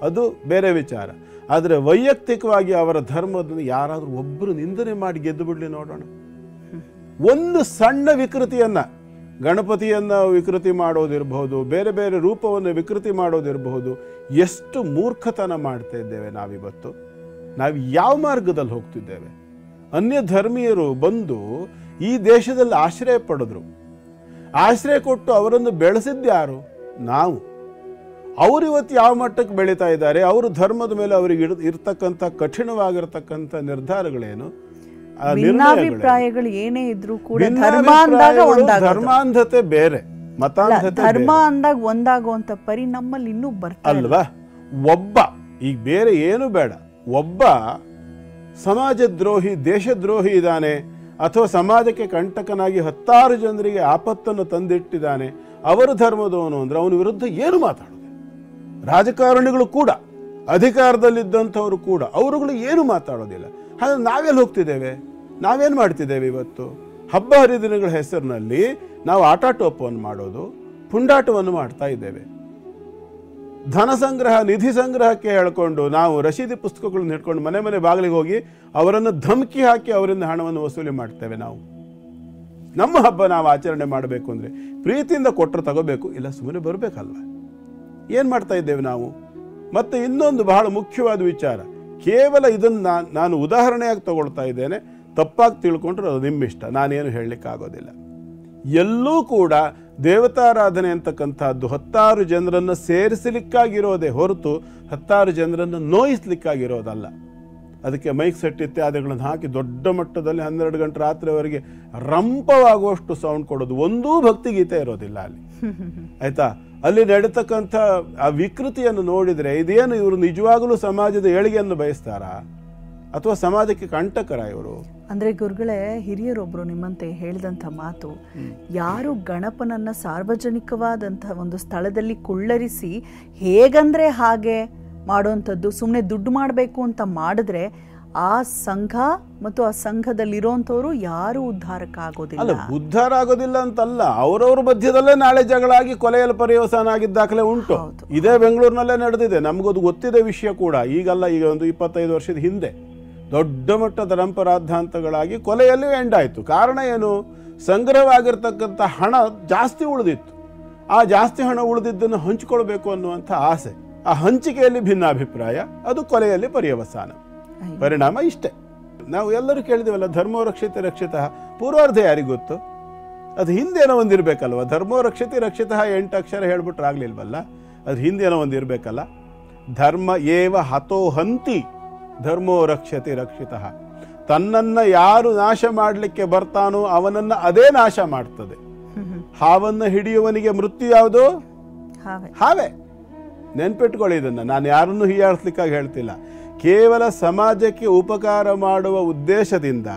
ಅದು ಬೇರೆ ವಿಚಾರ. ಆದರೆ ವೈಯಕ್ತಿಕವಾಗಿ ಅವರ ಧರ್ಮದ ಯಾರಾದರೂ ಒಬ್ಬರು ನಿಂದನೆ ಮಾಡಿ ಗೆದ್ದು ಬಿಡಲಿ ನೋಡೋಣ. ಒಂದು ಸಣ್ಣ ವಿಕೃತಿಯನ್ನು, ಗಣಪತಿಯನ್ನು ವಿಕೃತಿ ಮಾಡೋದಿರಬಹುದು, ಬೇರೆ ಬೇರೆ ರೂಪವನ್ನು ವಿಕೃತಿ ಮಾಡೋದಿರಬಹುದು, ಎಷ್ಟು ಮೂರ್ಖತನ ಮಾಡ್ತಾ ಇದ್ದೇವೆ ನಾವಿವತ್ತು. ನಾವು ಯಾವ ಮಾರ್ಗದಲ್ಲಿ ಹೋಗ್ತಿದ್ದೇವೆ? ಅನ್ಯ ಧರ್ಮೀಯರು ಬಂದು ಈ ದೇಶದಲ್ಲಿ ಆಶ್ರಯ ಪಡೆದ್ರು. ಆಶ್ರಯ ಕೊಟ್ಟು ಅವರನ್ನು ಬೆಳೆಸಿದ್ಯಾರು? ನಾವು. ಅವರು ಇವತ್ತು ಯಾವ ಮಟ್ಟಕ್ಕೆ ಬೆಳೀತಾ ಇದ್ದಾರೆ? ಅವರ ಧರ್ಮದ ಮೇಲೆ ಅವರಿಗೆ ಇರ್ತಕ್ಕಂಥ ಕಠಿಣವಾಗಿರ್ತಕ್ಕಂಥ ನಿರ್ಧಾರಗಳೇನು? ಭಿನ್ನಾಭಿಪ್ರಾಯಗಳು ಏನೇ ಇದ್ರೂ ಕೂಡ ಧರ್ಮಾಂಧತೆ ಬೇರೆ, ಮತಾಂಧತೆ ಧರ್ಮ ಅಂದಾಗ ಒಂದಾಗುವಂತ ಪರಿ ನಮ್ಮಲ್ಲಿ ಇನ್ನೂ ಬರ್ತಾ ಅಲ್ವಾ. ಒಬ್ಬ, ಈಗ ಬೇರೆ ಏನು ಬೇಡ, ಒಬ್ಬ ಸಮಾಜ ದ್ರೋಹಿ, ದೇಶದ್ರೋಹಿ ಇದ್ದಾನೆ, ಅಥವಾ ಸಮಾಜಕ್ಕೆ ಕಂಟಕನಾಗಿ 10 ಜನರಿಗೆ ಆಪತ್ತನ್ನು ತಂದಿಟ್ಟಿದ್ದಾನೆ, ಅವರ ಧರ್ಮದವನು ಅಂದ್ರೆ ಅವನ ವಿರುದ್ಧ ಏನು ಮಾತಾಡೋದು? ರಾಜಕಾರಣಿಗಳು ಕೂಡ, ಅಧಿಕಾರದಲ್ಲಿದ್ದಂಥವರು ಕೂಡ, ಅವರುಗಳು ಏನು ಮಾತಾಡೋದಿಲ್ಲ. ಹಾಗಾದ್ರೆ ನಾವೆಲ್ಲಿ ಹೋಗ್ತಿದ್ದೇವೆ? ನಾವೇನು ಮಾಡ್ತಿದ್ದೇವೆ? ಇವತ್ತು ಹಬ್ಬ ಹರಿದಿನಗಳ ಹೆಸರಿನಲ್ಲಿ ನಾವು ಆಟಾಟೋಪವನ್ನು ಮಾಡೋದು, ಪುಂಡಾಟವನ್ನು ಮಾಡ್ತಾ ಇದ್ದೇವೆ. ಧನ ಸಂಗ್ರಹ, ನಿಧಿ ಸಂಗ್ರಹಕ್ಕೆ ಹೇಳ್ಕೊಂಡು ನಾವು ರಶೀದಿ ಪುಸ್ತಕಗಳನ್ನು ಹಿಡ್ಕೊಂಡು ಮನೆ ಮನೆ ಬಾಗಿಲಿಗೆ ಹೋಗಿ ಅವರನ್ನು ಧಮಕಿ ಹಾಕಿ ಅವರಿಂದ ಹಣವನ್ನು ವಸೂಲಿ ಮಾಡ್ತೇವೆ. ನಾವು ನಮ್ಮ ಹಬ್ಬ ನಾವು ಆಚರಣೆ ಮಾಡಬೇಕು ಅಂದರೆ ಪ್ರೀತಿಯಿಂದ ಕೊಟ್ಟರೆ ತಗೋಬೇಕು, ಇಲ್ಲ ಸುಮ್ಮನೆ ಬರಬೇಕಲ್ವ. ಏನು ಮಾಡ್ತಾ ಇದ್ದೇವೆ ನಾವು? ಮತ್ತು ಇನ್ನೊಂದು ಬಹಳ ಮುಖ್ಯವಾದ ವಿಚಾರ, ಕೇವಲ ಇದನ್ನು ನಾನು ಉದಾಹರಣೆಯಾಗಿ ತಗೊಳ್ತಾ ಇದ್ದೇನೆ, ತಪ್ಪಾಗಿ ತಿಳ್ಕೊಂಡ್ರೆ ಅದು ನಿಮ್ಮಿಷ್ಟ, ನಾನೇನು ಹೇಳಲಿಕ್ಕಾಗೋದಿಲ್ಲ. ಎಲ್ಲೂ ಕೂಡ ದೇವತಾರಾಧನೆ ಅಂತಕ್ಕಂಥದ್ದು 10 ಜನರನ್ನು ಸೇರಿಸಲಿಕ್ಕಾಗಿರೋದೇ ಹೊರತು 10 ಜನರನ್ನು ನೋಯಿಸ್ಲಿಕ್ಕಾಗಿರೋದಲ್ಲ. ಅದಕ್ಕೆ ಮೈಕ್ ಸೆಟ್ ಇತ್ಯಾದಿಗಳನ್ನು ಹಾಕಿ ದೊಡ್ಡ ಮಟ್ಟದಲ್ಲಿ 12 ಗಂಟೆ ರಾತ್ರಿವರೆಗೆ ರಂಪವಾಗುವಷ್ಟು ಸೌಂಡ್ ಕೊಡೋದು, ಒಂದೂ ಭಕ್ತಿಗೀತೆ ಇರೋದಿಲ್ಲ ಅಲ್ಲಿ, ಆಯ್ತಾ. ಅಲ್ಲಿ ನಡೀತಕ್ಕಂಥ ಆ ವಿಕೃತಿಯನ್ನು ನೋಡಿದರೆ ಇದೇನು ಇವರು ನಿಜವಾಗಲೂ ಸಮಾಜದ ಏಳಿಗೆಯನ್ನು ಬಯಸ್ತಾರಾ ಅಥವಾ ಸಮಾಜಕ್ಕೆ ಕಂಟಕರ ಇವರು? ಅಂದ್ರೆ ಗುರುಗಳೇ, ಹಿರಿಯರೊಬ್ರು ನಿಮ್ಮಂತೆ ಹೇಳಿದಂಥ ಮಾತು, ಯಾರು ಗಣಪನನ್ನ ಸಾರ್ವಜನಿಕವಾದಂಥ ಒಂದು ಸ್ಥಳದಲ್ಲಿ ಕುಳ್ಳರಿಸಿ ಹೇಗಂದ್ರೆ ಹಾಗೆ ಮಾಡುವಂಥದ್ದು, ಸುಮ್ಮನೆ ದುಡ್ಡು ಮಾಡಬೇಕು ಅಂತ ಮಾಡಿದ್ರೆ ಆ ಸಂಘ ಮತ್ತು ಆ ಸಂಘದಲ್ಲಿರೋಂಥವ್ರು ಯಾರು ಉದ್ಧಾರಕ್ಕಾಗೋದಿಲ್ಲ. ಅಲ್ಲ, ಉದ್ಧಾರ ಆಗೋದಿಲ್ಲ ಅಂತಲ್ಲ, ಅವರವ್ರ ಮಧ್ಯದಲ್ಲೇ ನಾಳೆ ಜಗಳಾಗಿ ಕೊಲೆಯಲ್ಲಿ ಪರ್ಯವಸಾನ ಆಗಿದ್ದ ದಾಖಲೆ ಉಂಟು. ಇದೇ ಬೆಂಗಳೂರಿನಲ್ಲೇ ನಡೆದಿದೆ, ನಮಗದು ಗೊತ್ತಿದೆ ವಿಷಯ ಕೂಡ. ಈಗಲ್ಲ, ಈಗ ಒಂದು 25 ವರ್ಷದ ಹಿಂದೆ ದೊಡ್ಡ ಮಟ್ಟದ ರಂಪರಾದ್ಧಾಂತಗಳಾಗಿ ಕೊಲೆಯಲ್ಲಿ ಎಂಡ್ ಆಯಿತು. ಕಾರಣ ಏನು? ಸಂಗ್ರಹವಾಗಿರ್ತಕ್ಕಂಥ ಹಣ ಜಾಸ್ತಿ ಉಳಿದಿತ್ತು. ಆ ಜಾಸ್ತಿ ಹಣ ಉಳಿದಿದ್ದನ್ನು ಹಂಚಿಕೊಳ್ಬೇಕು ಅನ್ನುವಂಥ ಆಸೆ, ಆ ಹಂಚಿಕೆಯಲ್ಲಿ ಭಿನ್ನಾಭಿಪ್ರಾಯ, ಅದು ಕೊಲೆಯಲ್ಲಿ ಪರ್ಯವಸಾನ. ಪರಿಣಾಮ ಇಷ್ಟೇ. ನಾವು ಎಲ್ಲರೂ ಕೇಳಿದೇವಲ್ಲ, ಧರ್ಮೋ ರಕ್ಷತೆ ರಕ್ಷಿತ, ಪೂರ್ವಾರ್ಧ ಯಾರಿಗೆ ಗೊತ್ತು? ಅದು ಹಿಂದೇನೋ ಒಂದಿರಬೇಕಲ್ವ. ಧರ್ಮೋ ರಕ್ಷತೆ ರಕ್ಷಿತ 8 ಅಕ್ಷರ ಹೇಳ್ಬಿಟ್ರೆ ಆಗ್ಲಿಲ್ವಲ್ಲ, ಅದು ಹಿಂದೇನೋ ಒಂದಿರಬೇಕಲ್ಲ. ಧರ್ಮ ಏವ ಹತೋ ಹಂತಿ ಧರ್ಮೋ ರಕ್ಷತೆ ರಕ್ಷಿತ. ತನ್ನನ್ನು ಯಾರು ನಾಶ ಮಾಡಲಿಕ್ಕೆ ಬರ್ತಾನೋ ಅವನನ್ನು ಅದೇ ನಾಶ ಮಾಡ್ತದೆ. ಹಾವನ್ನು ಹಿಡಿಯುವವನಿಗೆ ಮೃತ್ಯು ಯಾವುದು? ಹಾವೇ. ನೆನ್ಪಿಟ್ಕೊಳ್ಳಿ ಇದನ್ನು. ನಾನು ಯಾರನ್ನು ಹೀಯಾಳಿಸ್ಲಿಕ್ಕಾಗಿ ಹೇಳ್ತಿಲ್ಲ, ಕೇವಲ ಸಮಾಜಕ್ಕೆ ಉಪಕಾರ ಮಾಡುವ ಉದ್ದೇಶದಿಂದ,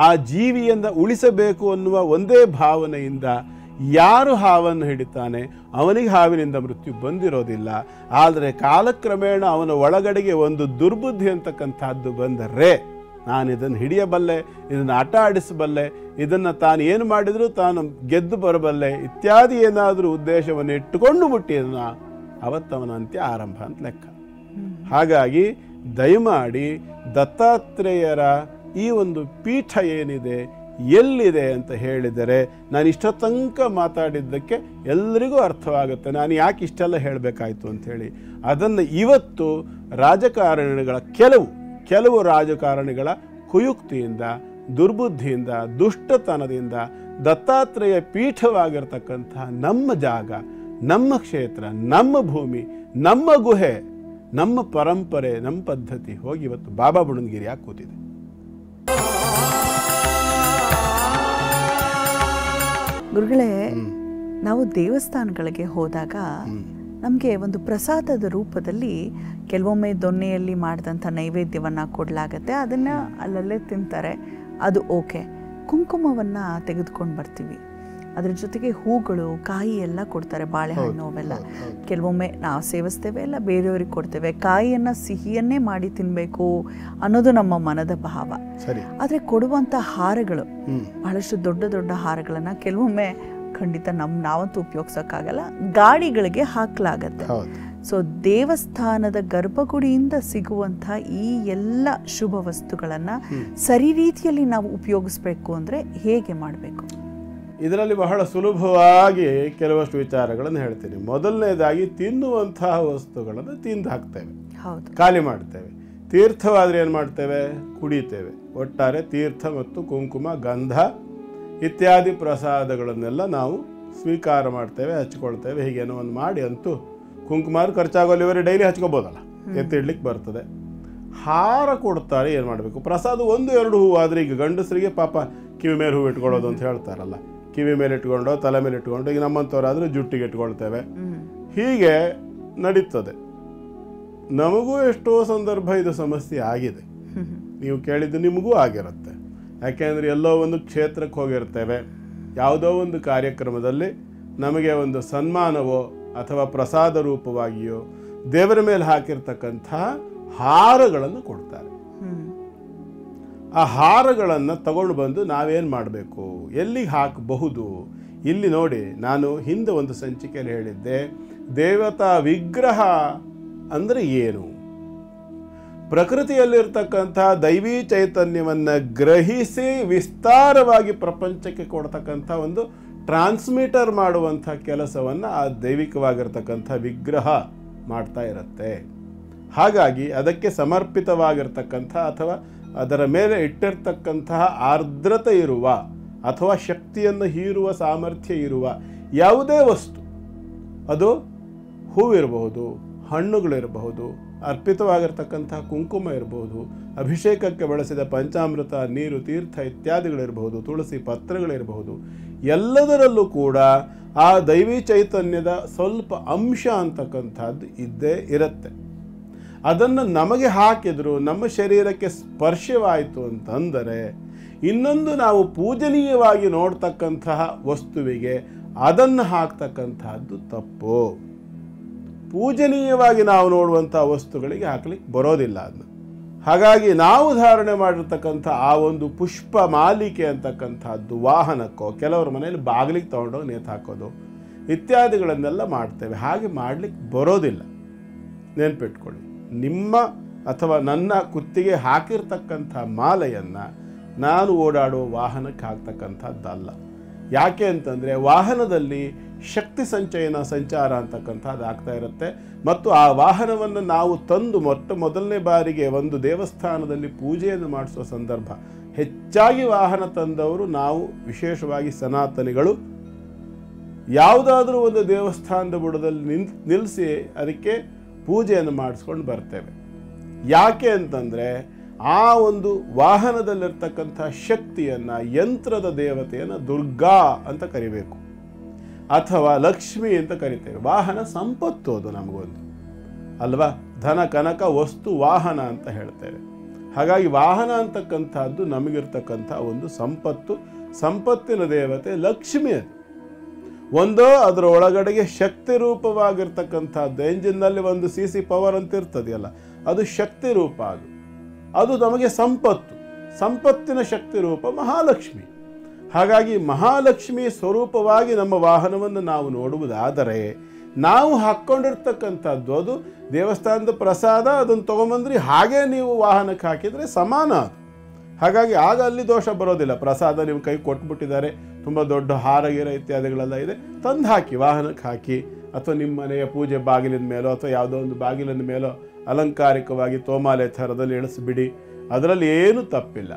ಆ ಜೀವಿಯಿಂದ ಉಳಿಸಬೇಕು ಅನ್ನುವ ಒಂದೇ ಭಾವನೆಯಿಂದ ಯಾರು ಹಾವನ್ನು ಹಿಡಿತಾನೆ ಅವನಿಗೆ ಹಾವಿನಿಂದ ಮೃತ್ಯು ಬಂದಿರೋದಿಲ್ಲ. ಆದರೆ ಕಾಲಕ್ರಮೇಣ ಅವನ ಒಳಗಡೆಗೆ ಒಂದು ದುರ್ಬುದ್ಧಿ ಅಂತಕ್ಕಂಥದ್ದು ಬಂದರೆ, ನಾನು ಇದನ್ನು ಹಿಡಿಯಬಲ್ಲೆ, ಇದನ್ನು ಆಟ ಆಡಿಸಬಲ್ಲೆ, ಇದನ್ನು ತಾನು ಏನು ಮಾಡಿದರೂ ತಾನು ಗೆದ್ದು ಬರಬಲ್ಲೆ ಇತ್ಯಾದಿ ಏನಾದರೂ ಉದ್ದೇಶವನ್ನು ಇಟ್ಟುಕೊಂಡು ಮುಟ್ಟಿದನ, ಅವತ್ತವನ ಅಂತ್ಯ ಆರಂಭ ಅಂತ ಲೆಕ್ಕ. ಹಾಗಾಗಿ ದಯಮಾಡಿ ದತ್ತಾತ್ರೇಯರ ಈ ಒಂದು ಪೀಠ ಏನಿದೆ, ಎಲ್ಲಿದೆ ಅಂತ ಹೇಳಿದರೆ ನಾನು ಇಷ್ಟ ತನಕ ಮಾತಾಡಿದ್ದಕ್ಕೆ ಎಲ್ಲರಿಗೂ ಅರ್ಥವಾಗುತ್ತೆ, ನಾನು ಯಾಕೆ ಇಷ್ಟೆಲ್ಲ ಹೇಳಬೇಕಾಯ್ತು ಅಂಥೇಳಿ. ಅದನ್ನು ಇವತ್ತು ರಾಜಕಾರಣಿಗಳ ಕೆಲವು ರಾಜಕಾರಣಿಗಳ ಕುಯುಕ್ತಿಯಿಂದ, ದುರ್ಬುದ್ಧಿಯಿಂದ, ದುಷ್ಟತನದಿಂದ ದತ್ತಾತ್ರೇಯ ಪೀಠವಾಗಿರ್ತಕ್ಕಂಥ ನಮ್ಮ ಜಾಗ, ನಮ್ಮ ಕ್ಷೇತ್ರ, ನಮ್ಮ ಭೂಮಿ, ನಮ್ಮ ಗುಹೆ, ನಮ್ಮ ಪರಂಪರೆ, ನಮ್ಮ ಪದ್ಧತಿ ಹೋಗಿ ಇವತ್ತು ಬಾಬಾ ಬುಡನ್ಗಿರಿಯಾಗಿ ಕೂತಿದೆ. ಗುರುಗಳೇ, ನಾವು ದೇವಸ್ಥಾನಗಳಿಗೆ ಹೋದಾಗ ನಮಗೆ ಒಂದು ಪ್ರಸಾದದ ರೂಪದಲ್ಲಿ ಕೆಲವೊಮ್ಮೆ ದೊನ್ನೆಯಲ್ಲಿ ಮಾಡಿದಂಥ ನೈವೇದ್ಯವನ್ನು ಕೊಡಲಾಗತ್ತೆ, ಅದನ್ನು ಅಲ್ಲಲ್ಲೇ ತಿಂತಾರೆ, ಅದು ಓಕೆ. ಕುಂಕುಮವನ್ನು ತೆಗೆದುಕೊಂಡು ಬರ್ತೀವಿ, ಅದ್ರ ಜೊತೆಗೆ ಹೂಗಳು, ಕಾಯಿ ಎಲ್ಲ ಕೊಡ್ತಾರೆ, ಬಾಳೆಹಣ್ಣು ಅವೆಲ್ಲ ಕೆಲವೊಮ್ಮೆ ನಾವು ಸೇವಿಸ್ತೇವೆ, ಎಲ್ಲ ಬೇರೆಯವ್ರಿಗೆ ಕೊಡ್ತೇವೆ. ಕಾಯಿಯನ್ನು ಸಿಹಿಯನ್ನೇ ಮಾಡಿ ತಿನ್ನಬೇಕು ಅನ್ನೋದು ನಮ್ಮ ಮನದ ಭಾವ. ಆದರೆ ಕೊಡುವಂಥ ಹಾರಗಳು ಬಹಳಷ್ಟು ದೊಡ್ಡ ದೊಡ್ಡ ಹಾರಗಳನ್ನು ಕೆಲವೊಮ್ಮೆ ಖಂಡಿತ ನಾವಂತೂ ಉಪಯೋಗಿಸೋಕ್ಕಾಗಲ್ಲ, ಗಾಡಿಗಳಿಗೆ ಹಾಕಲಾಗತ್ತೆ. ಸೊ ದೇವಸ್ಥಾನದ ಗರ್ಭಗುಡಿಯಿಂದ ಸಿಗುವಂಥ ಈ ಎಲ್ಲ ಶುಭ ವಸ್ತುಗಳನ್ನು ಸರಿ ರೀತಿಯಲ್ಲಿ ನಾವು ಉಪಯೋಗಿಸ್ಬೇಕು ಅಂದರೆ ಹೇಗೆ ಮಾಡಬೇಕು? ಇದರಲ್ಲಿ ಬಹಳ ಸುಲಭವಾಗಿ ಕೆಲವಷ್ಟು ವಿಚಾರಗಳನ್ನು ಹೇಳ್ತೀನಿ. ಮೊದಲನೇದಾಗಿ ತಿನ್ನುವಂತಹ ವಸ್ತುಗಳನ್ನು ತಿಂದು ಹಾಕ್ತೇವೆ, ಖಾಲಿ ಮಾಡ್ತೇವೆ. ತೀರ್ಥವಾದರೆ ಏನು ಮಾಡ್ತೇವೆ? ಕುಡಿತೇವೆ. ಒಟ್ಟಾರೆ ತೀರ್ಥ ಮತ್ತು ಕುಂಕುಮ, ಗಂಧ ಇತ್ಯಾದಿ ಪ್ರಸಾದಗಳನ್ನೆಲ್ಲ ನಾವು ಸ್ವೀಕಾರ ಮಾಡ್ತೇವೆ, ಹಚ್ಕೊಳ್ತೇವೆ. ಹೀಗೇನೋ ಒಂದು ಮಾಡಿ ಅಂತೂ ಕುಂಕುಮ ಖರ್ಚಾಗೋಲ್ಲಿವರೆ ಡೈಲಿ ಹಚ್ಕೋಬೋದಲ್ಲ, ಎತ್ತಿಡ್ಲಿಕ್ಕೆ ಬರ್ತದೆ. ಹಾರ ಕೊಡ್ತಾರೆ, ಏನು ಮಾಡಬೇಕು? ಪ್ರಸಾದ 1-2 ಹೂವು ಆದರೆ, ಈಗ ಗಂಡಸರಿಗೆ ಪಾಪ ಕಿವಿ ಮೇಲೆ ಹೂವು ಇಟ್ಕೊಳ್ಳೋದು ಅಂತ ಹೇಳ್ತಾರಲ್ಲ, ಕಿವಿ ಮೇಲೆ ಇಟ್ಕೊಂಡು, ತಲೆ ಮೇಲೆ ಇಟ್ಕೊಂಡು, ಈಗ ನಮ್ಮಂಥವ್ರಾದರೆ ಜುಟ್ಟಿಗೆ ಇಟ್ಕೊಳ್ತೇವೆ. ಹೀಗೆ ನಡೀತದೆ. ನಮಗೂ ಎಷ್ಟೋ ಸಂದರ್ಭ ಇದು ಸಮಸ್ಯೆ ಆಗಿದೆ. ನೀವು ಕೇಳಿದ್ದು ನಿಮಗೂ ಆಗಿರುತ್ತೆ. ಯಾಕೆಂದರೆ ಎಲ್ಲೋ ಒಂದು ಕ್ಷೇತ್ರಕ್ಕೆ ಹೋಗಿರ್ತೇವೆ, ಯಾವುದೋ ಒಂದು ಕಾರ್ಯಕ್ರಮದಲ್ಲಿ ನಮಗೆ ಒಂದು ಸನ್ಮಾನವೋ ಅಥವಾ ಪ್ರಸಾದ ರೂಪವಾಗಿಯೋ ದೇವರ ಮೇಲೆ ಹಾಕಿರ್ತಕ್ಕಂಥ ಹಾರಗಳನ್ನು ಕೊಡ್ತಾರೆ. ಆ ಹಾರಗಳನ್ನು ತಗೊಂಡು ಬಂದು ನಾವೇನು ಮಾಡಬೇಕು, ಎಲ್ಲಿಗೆ ಹಾಕಬಹುದು? ಇಲ್ಲಿ ನೋಡಿ, ನಾನು ಹಿಂದೆ ಒಂದು ಸಂಚಿಕೆಯಲ್ಲಿ ಹೇಳಿದ್ದೆ, ದೇವತಾ ವಿಗ್ರಹ ಅಂದರೆ ಏನು? ಪ್ರಕೃತಿಯಲ್ಲಿರ್ತಕ್ಕಂಥ ದೈವೀ ಚೈತನ್ಯವನ್ನು ಗ್ರಹಿಸಿ ವಿಸ್ತಾರವಾಗಿ ಪ್ರಪಂಚಕ್ಕೆ ಕೊಡ್ತಕ್ಕಂಥ ಒಂದು ಟ್ರಾನ್ಸ್ಮಿಟರ್ ಮಾಡುವಂಥ ಕೆಲಸವನ್ನು ಆ ದೈವಿಕವಾಗಿರ್ತಕ್ಕಂಥ ವಿಗ್ರಹ ಮಾಡ್ತಾ ಇರುತ್ತೆ. ಹಾಗಾಗಿ ಅದಕ್ಕೆ ಸಮರ್ಪಿತವಾಗಿರ್ತಕ್ಕಂಥ ಅಥವಾ ಅದರ ಮೇಲೆ ಇಟ್ಟಿರ್ತಕ್ಕಂತಹ ಆರ್ದ್ರತೆ ಇರುವ ಅಥವಾ ಶಕ್ತಿಯನ್ನು ಹೀರುವ ಸಾಮರ್ಥ್ಯ ಇರುವ ಯಾವುದೇ ವಸ್ತು, ಅದು ಹೂವಿರಬಹುದು, ಹಣ್ಣುಗಳಿರಬಹುದು, ಅರ್ಪಿತವಾಗಿರ್ತಕ್ಕಂತಹ ಕುಂಕುಮ ಇರಬಹುದು, ಅಭಿಷೇಕಕ್ಕೆ ಬಳಸಿದ ಪಂಚಾಮೃತ, ನೀರು, ತೀರ್ಥ ಇತ್ಯಾದಿಗಳಿರಬಹುದು, ತುಳಸಿ ಪತ್ರಗಳಿರಬಹುದು, ಎಲ್ಲದರಲ್ಲೂ ಕೂಡ ಆ ದೈವಿ ಚೈತನ್ಯದ ಸ್ವಲ್ಪ ಅಂಶ ಅಂತಕ್ಕಂಥದ್ದು ಇದ್ದೇ ಇರುತ್ತೆ. ಅದನ್ನು ನಮಗೆ ಹಾಕಿದ್ರು ನಮ್ಮ ಶರೀರಕ್ಕೆ ಸ್ಪರ್ಶವಾಯಿತು ಅಂತಂದರೆ, ಇನ್ನೊಂದು ನಾವು ಪೂಜನೀಯವಾಗಿ ನೋಡ್ತಕ್ಕಂತಹ ವಸ್ತುವಿಗೆ ಅದನ್ನು ಹಾಕ್ತಕ್ಕಂತಹದ್ದು ತಪ್ಪು. ಪೂಜನೀಯವಾಗಿ ನಾವು ನೋಡುವಂಥ ವಸ್ತುಗಳಿಗೆ ಹಾಕ್ಲಿಕ್ಕೆ ಬರೋದಿಲ್ಲ ಅದನ್ನು. ಹಾಗಾಗಿ ನಾವು ಧಾರಣೆ ಮಾಡಿರ್ತಕ್ಕಂಥ ಆ ಒಂದು ಪುಷ್ಪ ಮಾಲಿಕೆ ಅಂತಕ್ಕಂಥದ್ದು ವಾಹನಕ್ಕೋ, ಕೆಲವರ ಮನೆಯಲ್ಲಿ ಬಾಗಿಲಿಗೆ ತೊಗೊಂಡೋಗಿ ನೇತು ಹಾಕೋದು ಇತ್ಯಾದಿಗಳನ್ನೆಲ್ಲ ಮಾಡ್ತೇವೆ. ಹಾಗೆ ಮಾಡಲಿಕ್ಕೆ ಬರೋದಿಲ್ಲ. ನೆನ್ಪಿಟ್ಕೊಳ್ಳಿ, ನಿಮ್ಮ ಅಥವಾ ನನ್ನ ಕುತ್ತಿಗೆ ಹಾಕಿರ್ತಕ್ಕಂಥ ಮಾಲೆಯನ್ನು ನಾನು ಓಡಾಡುವ ವಾಹನಕ್ಕೆ ಹಾಕ್ತಕ್ಕಂಥದ್ದಲ್ಲ. ಯಾಕೆ ಅಂತಂದರೆ, ವಾಹನದಲ್ಲಿ ಶಕ್ತಿ ಸಂಚಾರ ಅಂತಕ್ಕಂಥದ್ದು ಆಗ್ತಾ ಇರುತ್ತೆ. ಮತ್ತು ಆ ವಾಹನವನ್ನು ನಾವು ತಂದು ಮೊದಲನೇ ಬಾರಿಗೆ ಒಂದು ದೇವಸ್ಥಾನದಲ್ಲಿ ಪೂಜೆಯನ್ನು ಮಾಡಿಸುವ ಸಂದರ್ಭ, ಹೆಚ್ಚಾಗಿ ವಾಹನ ತಂದವರು ನಾವು, ವಿಶೇಷವಾಗಿ ಸನಾತನಿಗಳು, ಯಾವುದಾದ್ರೂ ಒಂದು ದೇವಸ್ಥಾನದ ಬುಡದಲ್ಲಿ ನಿಲ್ಲಿಸಿ ಅದಕ್ಕೆ ಪೂಜೆಯನ್ನು ಮಾಡಿಸ್ಕೊಂಡು ಬರ್ತೇವೆ. ಯಾಕೆ ಅಂತಂದರೆ, ಆ ಒಂದು ವಾಹನದಲ್ಲಿರ್ತಕ್ಕಂಥ ಶಕ್ತಿಯನ್ನು, ಯಂತ್ರದ ದೇವತೆಯನ್ನು ದುರ್ಗಾ ಅಂತ ಕರಿಬೇಕು ಅಥವಾ ಲಕ್ಷ್ಮಿ ಅಂತ ಕರಿತೇವೆ. ವಾಹನ ಸಂಪತ್ತು, ಅದು ನಮಗೊಂದು ಅಲ್ವಾ? ಧನ, ಕನಕ, ವಸ್ತು, ವಾಹನ ಅಂತ ಹೇಳ್ತೇವೆ. ಹಾಗಾಗಿ ವಾಹನ ಅಂತಕ್ಕಂಥದ್ದು ನಮಗಿರ್ತಕ್ಕಂಥ ಒಂದು ಸಂಪತ್ತು. ಸಂಪತ್ತಿನ ದೇವತೆ ಲಕ್ಷ್ಮಿ. ಅದು ಒಂದೋ ಅದರ ಒಳಗಡೆಗೆ ಶಕ್ತಿ ರೂಪವಾಗಿರ್ತಕ್ಕಂಥದ್ದು, ಎಂಜಿನ್ನಲ್ಲಿ ಒಂದು CC ಪವರ್ ಅಂತ ಇರ್ತದೆಯಲ್ಲ, ಅದು ಶಕ್ತಿ ರೂಪ. ಅದು ನಮಗೆ ಸಂಪತ್ತು, ಸಂಪತ್ತಿನ ಶಕ್ತಿ ರೂಪ ಮಹಾಲಕ್ಷ್ಮಿ. ಹಾಗಾಗಿ ಮಹಾಲಕ್ಷ್ಮಿ ಸ್ವರೂಪವಾಗಿ ನಮ್ಮ ವಾಹನವನ್ನು ನಾವು ನೋಡುವುದಾದರೆ, ನಾವು ಹಾಕ್ಕೊಂಡಿರ್ತಕ್ಕಂಥದ್ದು ಅದು ದೇವಸ್ಥಾನದ ಪ್ರಸಾದ, ಅದನ್ನು ತೊಗೊಂಬಂದ್ರಿ ಹಾಗೆ ನೀವು ವಾಹನಕ್ಕೆ ಹಾಕಿದರೆ ಸಮಾನ ಅದು. ಹಾಗಾಗಿ ಆಗ ಅಲ್ಲಿ ದೋಷ ಬರೋದಿಲ್ಲ. ಪ್ರಸಾದ ನಿಮ್ಮ ಕೈ ಕೊಟ್ಬಿಟ್ಟಿದ್ದಾರೆ, ತುಂಬ ದೊಡ್ಡ ಹಾರಗಿರ ಇತ್ಯಾದಿಗಳೆಲ್ಲ ಇದೆ, ತಂದು ಹಾಕಿ, ವಾಹನಕ್ಕೆ ಹಾಕಿ, ಅಥವಾ ನಿಮ್ಮ ಮನೆಯ ಪೂಜೆ ಬಾಗಿಲಿನ ಮೇಲೋ ಅಥವಾ ಯಾವುದೋ ಒಂದು ಬಾಗಿಲಿನ ಮೇಲೋ ಅಲಂಕಾರಿಕವಾಗಿ ತೋಮಾಲೆ ಥರದಲ್ಲಿ ಇಳಿಸ್ಬಿಡಿ, ಅದರಲ್ಲಿ ಏನೂ ತಪ್ಪಿಲ್ಲ.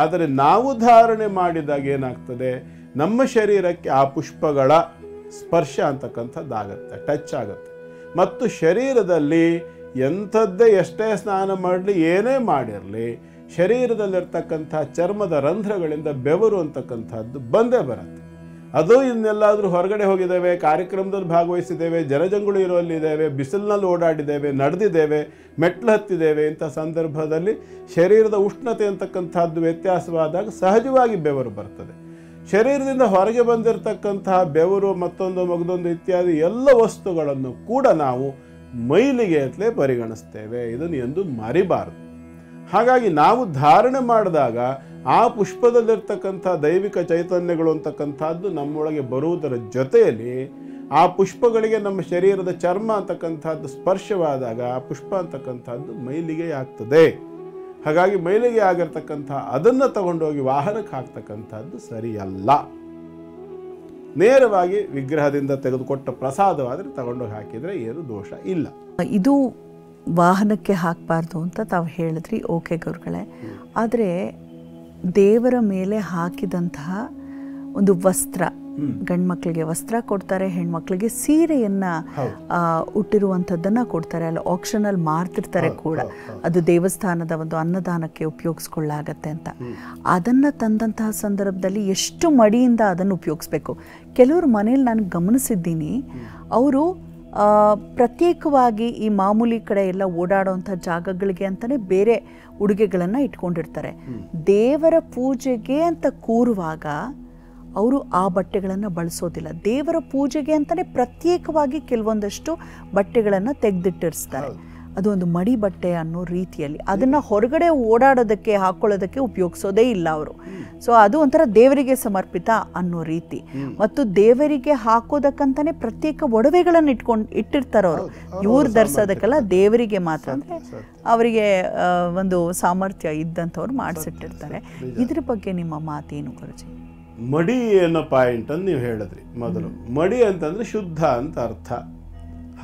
ಆದರೆ ನಾವು ಧಾರಣೆ ಮಾಡಿದಾಗ ಏನಾಗ್ತದೆ, ನಮ್ಮ ಶರೀರಕ್ಕೆ ಆ ಪುಷ್ಪಗಳ ಸ್ಪರ್ಶ ಅಂತಕ್ಕಂಥದ್ದಾಗತ್ತೆ, ಟಚ್ ಆಗುತ್ತೆ. ಮತ್ತು ಶರೀರದಲ್ಲಿ ಎಂಥದ್ದೇ ಎಷ್ಟೇ ಸ್ನಾನ ಮಾಡಲಿ, ಏನೇ ಮಾಡಿರಲಿ, ಶರೀರದಲ್ಲಿರ್ತಕ್ಕಂಥ ಚರ್ಮದ ರಂಧ್ರಗಳಿಂದ ಬೆವರು ಅಂತಕ್ಕಂಥದ್ದು ಬಂದೇ ಬರುತ್ತೆ. ಅದು ಇನ್ನೆಲ್ಲಾದರೂ ಹೊರಗಡೆ ಹೋಗಿದ್ದೇವೆ, ಕಾರ್ಯಕ್ರಮದಲ್ಲಿ ಭಾಗವಹಿಸಿದ್ದೇವೆ, ಜನಜಂಗುಳಿ ಇರುವಲ್ಲಿದ್ದೇವೆ, ಬಿಸಿಲಿನಲ್ಲಿ ಓಡಾಡಿದ್ದೇವೆ, ನಡೆದಿದ್ದೇವೆ, ಮೆಟ್ಲು ಹತ್ತಿದ್ದೇವೆ, ಇಂಥ ಸಂದರ್ಭದಲ್ಲಿ ಶರೀರದ ಉಷ್ಣತೆ ಅಂತಕ್ಕಂಥದ್ದು ವ್ಯತ್ಯಾಸವಾದಾಗ ಸಹಜವಾಗಿ ಬೆವರು ಬರ್ತದೆ. ಶರೀರದಿಂದ ಹೊರಗೆ ಬಂದಿರತಕ್ಕಂತಹ ಬೆವರು, ಮತ್ತೊಂದು ಮಗದೊಂದು ಇತ್ಯಾದಿ ಎಲ್ಲ ವಸ್ತುಗಳನ್ನು ಕೂಡ ನಾವು ಮೈಲಿಗೆ ಅಂತಲೇ ಪರಿಗಣಿಸ್ತೇವೆ. ಇದನ್ನು ಎಂದು ಮರಿಬಾರದು. ಹಾಗಾಗಿ ನಾವು ಧಾರಣೆ ಮಾಡಿದಾಗ ಆ ಪುಷ್ಪದಲ್ಲಿರ್ತಕ್ಕಂಥ ದೈವಿಕ ಚೈತನ್ಯಗಳು ಅಂತಕ್ಕಂಥದ್ದು ನಮ್ಮೊಳಗೆ ಬರುವುದರ ಜೊತೆಯಲ್ಲಿ ಆ ಪುಷ್ಪಗಳಿಗೆ ನಮ್ಮ ಶರೀರದ ಚರ್ಮ ಅಂತಕ್ಕಂಥದ್ದು ಸ್ಪರ್ಶವಾದಾಗ ಆ ಪುಷ್ಪ ಅಂತಕ್ಕಂಥದ್ದು ಮೈಲಿಗೆ ಆಗ್ತದೆ. ಹಾಗಾಗಿ ಮೈಲಿಗೆ ಆಗಿರ್ತಕ್ಕಂಥ ಅದನ್ನು ತಗೊಂಡೋಗಿ ವಾಹನಕ್ಕೆ ಹಾಕ್ತಕ್ಕಂಥದ್ದು ಸರಿಯಲ್ಲ. ನೇರವಾಗಿ ವಿಗ್ರಹದಿಂದ ತೆಗೆದುಕೊಟ್ಟ ಪ್ರಸಾದವಾದರೆ ತಗೊಂಡೋಗಿ ಹಾಕಿದರೆ ಏನು ದೋಷ ಇಲ್ಲ. ಇದು ವಾಹನಕ್ಕೆ ಹಾಕಬಾರ್ದು ಅಂತ ತಾವು ಹೇಳಿದ್ರಿ, ಓಕೆ ಗುರುಗಳೇ. ಆದರೆ ದೇವರ ಮೇಲೆ ಹಾಕಿದಂತಹ ಒಂದು ವಸ್ತ್ರ, ಗಂಡ್ಮಕ್ಳಿಗೆ ವಸ್ತ್ರ ಕೊಡ್ತಾರೆ, ಹೆಣ್ಮಕ್ಳಿಗೆ ಸೀರೆಯನ್ನ ಉಟ್ಟಿರುವಂಥದ್ದನ್ನು ಕೊಡ್ತಾರೆ, ಅಲ್ಲಿ ಆಕ್ಷನಲ್ಲಿ ಮಾರ್ತಿರ್ತಾರೆ ಕೂಡ, ಅದು ದೇವಸ್ಥಾನದ ಒಂದು ಅನ್ನದಾನಕ್ಕೆ ಉಪಯೋಗಿಸ್ಕೊಳ್ಳಾಗತ್ತೆ ಅಂತ. ಅದನ್ನು ತಂದಂತಹ ಸಂದರ್ಭದಲ್ಲಿ ಎಷ್ಟು ಮಡಿಯಿಂದ ಅದನ್ನು ಉಪಯೋಗಿಸ್ಬೇಕು. ಕೆಲವರು ಮನೇಲಿ ನಾನು ಗಮನಿಸಿದ್ದೀನಿ, ಅವರು ಪ್ರತ್ಯೇಕವಾಗಿ ಈ ಮಾಮೂಲಿ ಕಡೆ ಎಲ್ಲ ಓಡಾಡೋವಂಥ ಜಾಗಗಳಿಗೆ ಅಂತಲೇ ಬೇರೆ ಉಡುಗೆಗಳನ್ನು ಇಟ್ಕೊಂಡಿರ್ತಾರೆ. ದೇವರ ಪೂಜೆಗೆ ಅಂತ ಕೂರುವಾಗ ಅವರು ಆ ಬಟ್ಟೆಗಳನ್ನು ಬಳಸೋದಿಲ್ಲ. ದೇವರ ಪೂಜೆಗೆ ಅಂತಲೇ ಪ್ರತ್ಯೇಕವಾಗಿ ಕೆಲವೊಂದಷ್ಟು ಬಟ್ಟೆಗಳನ್ನು ತೆಗೆದಿಟ್ಟಿರ್ತಾರೆ. ಅದು ಒಂದು ಮಡಿ ಬಟ್ಟೆ ಅನ್ನೋ ರೀತಿಯಲ್ಲಿ ಅದನ್ನು ಹೊರಗಡೆ ಓಡಾಡೋದಕ್ಕೆ ಹಾಕೊಳ್ಳೋದಕ್ಕೆ ಉಪಯೋಗಿಸೋದೇ ಇಲ್ಲ ಅವರು. ಸೊ ಅದು ಒಂಥರ ದೇವರಿಗೆ ಸಮರ್ಪಿತ ಅನ್ನೋ ರೀತಿ. ಮತ್ತು ದೇವರಿಗೆ ಹಾಕೋದಕ್ಕಂತಾನೆ ಪ್ರತ್ಯೇಕ ಒಡವೆಗಳನ್ನು ಇಟ್ಟಿರ್ತಾರೆ ಅವರು. ಇವ್ರು ಧರಿಸೋದಕ್ಕೆಲ್ಲ ದೇವರಿಗೆ ಮಾತ್ರ, ಅಂದರೆ ಅವರಿಗೆ ಒಂದು ಸಾಮರ್ಥ್ಯ ಇದ್ದಂಥವ್ರು ಮಾಡಿಸಿಟ್ಟಿರ್ತಾರೆ. ಇದ್ರ ಬಗ್ಗೆ ನಿಮ್ಮ ಮಾತೇನು ಗುರುಜಿ? ಮಡಿ ಅನ್ನೋ ಪಾಯಿಂಟ್ ಅನ್ನು ನೀವು ಹೇಳಿದ್ರಿ ಮೊದಲು. ಮಡಿ ಅಂತಂದ್ರೆ ಶುದ್ಧ ಅಂತ ಅರ್ಥ.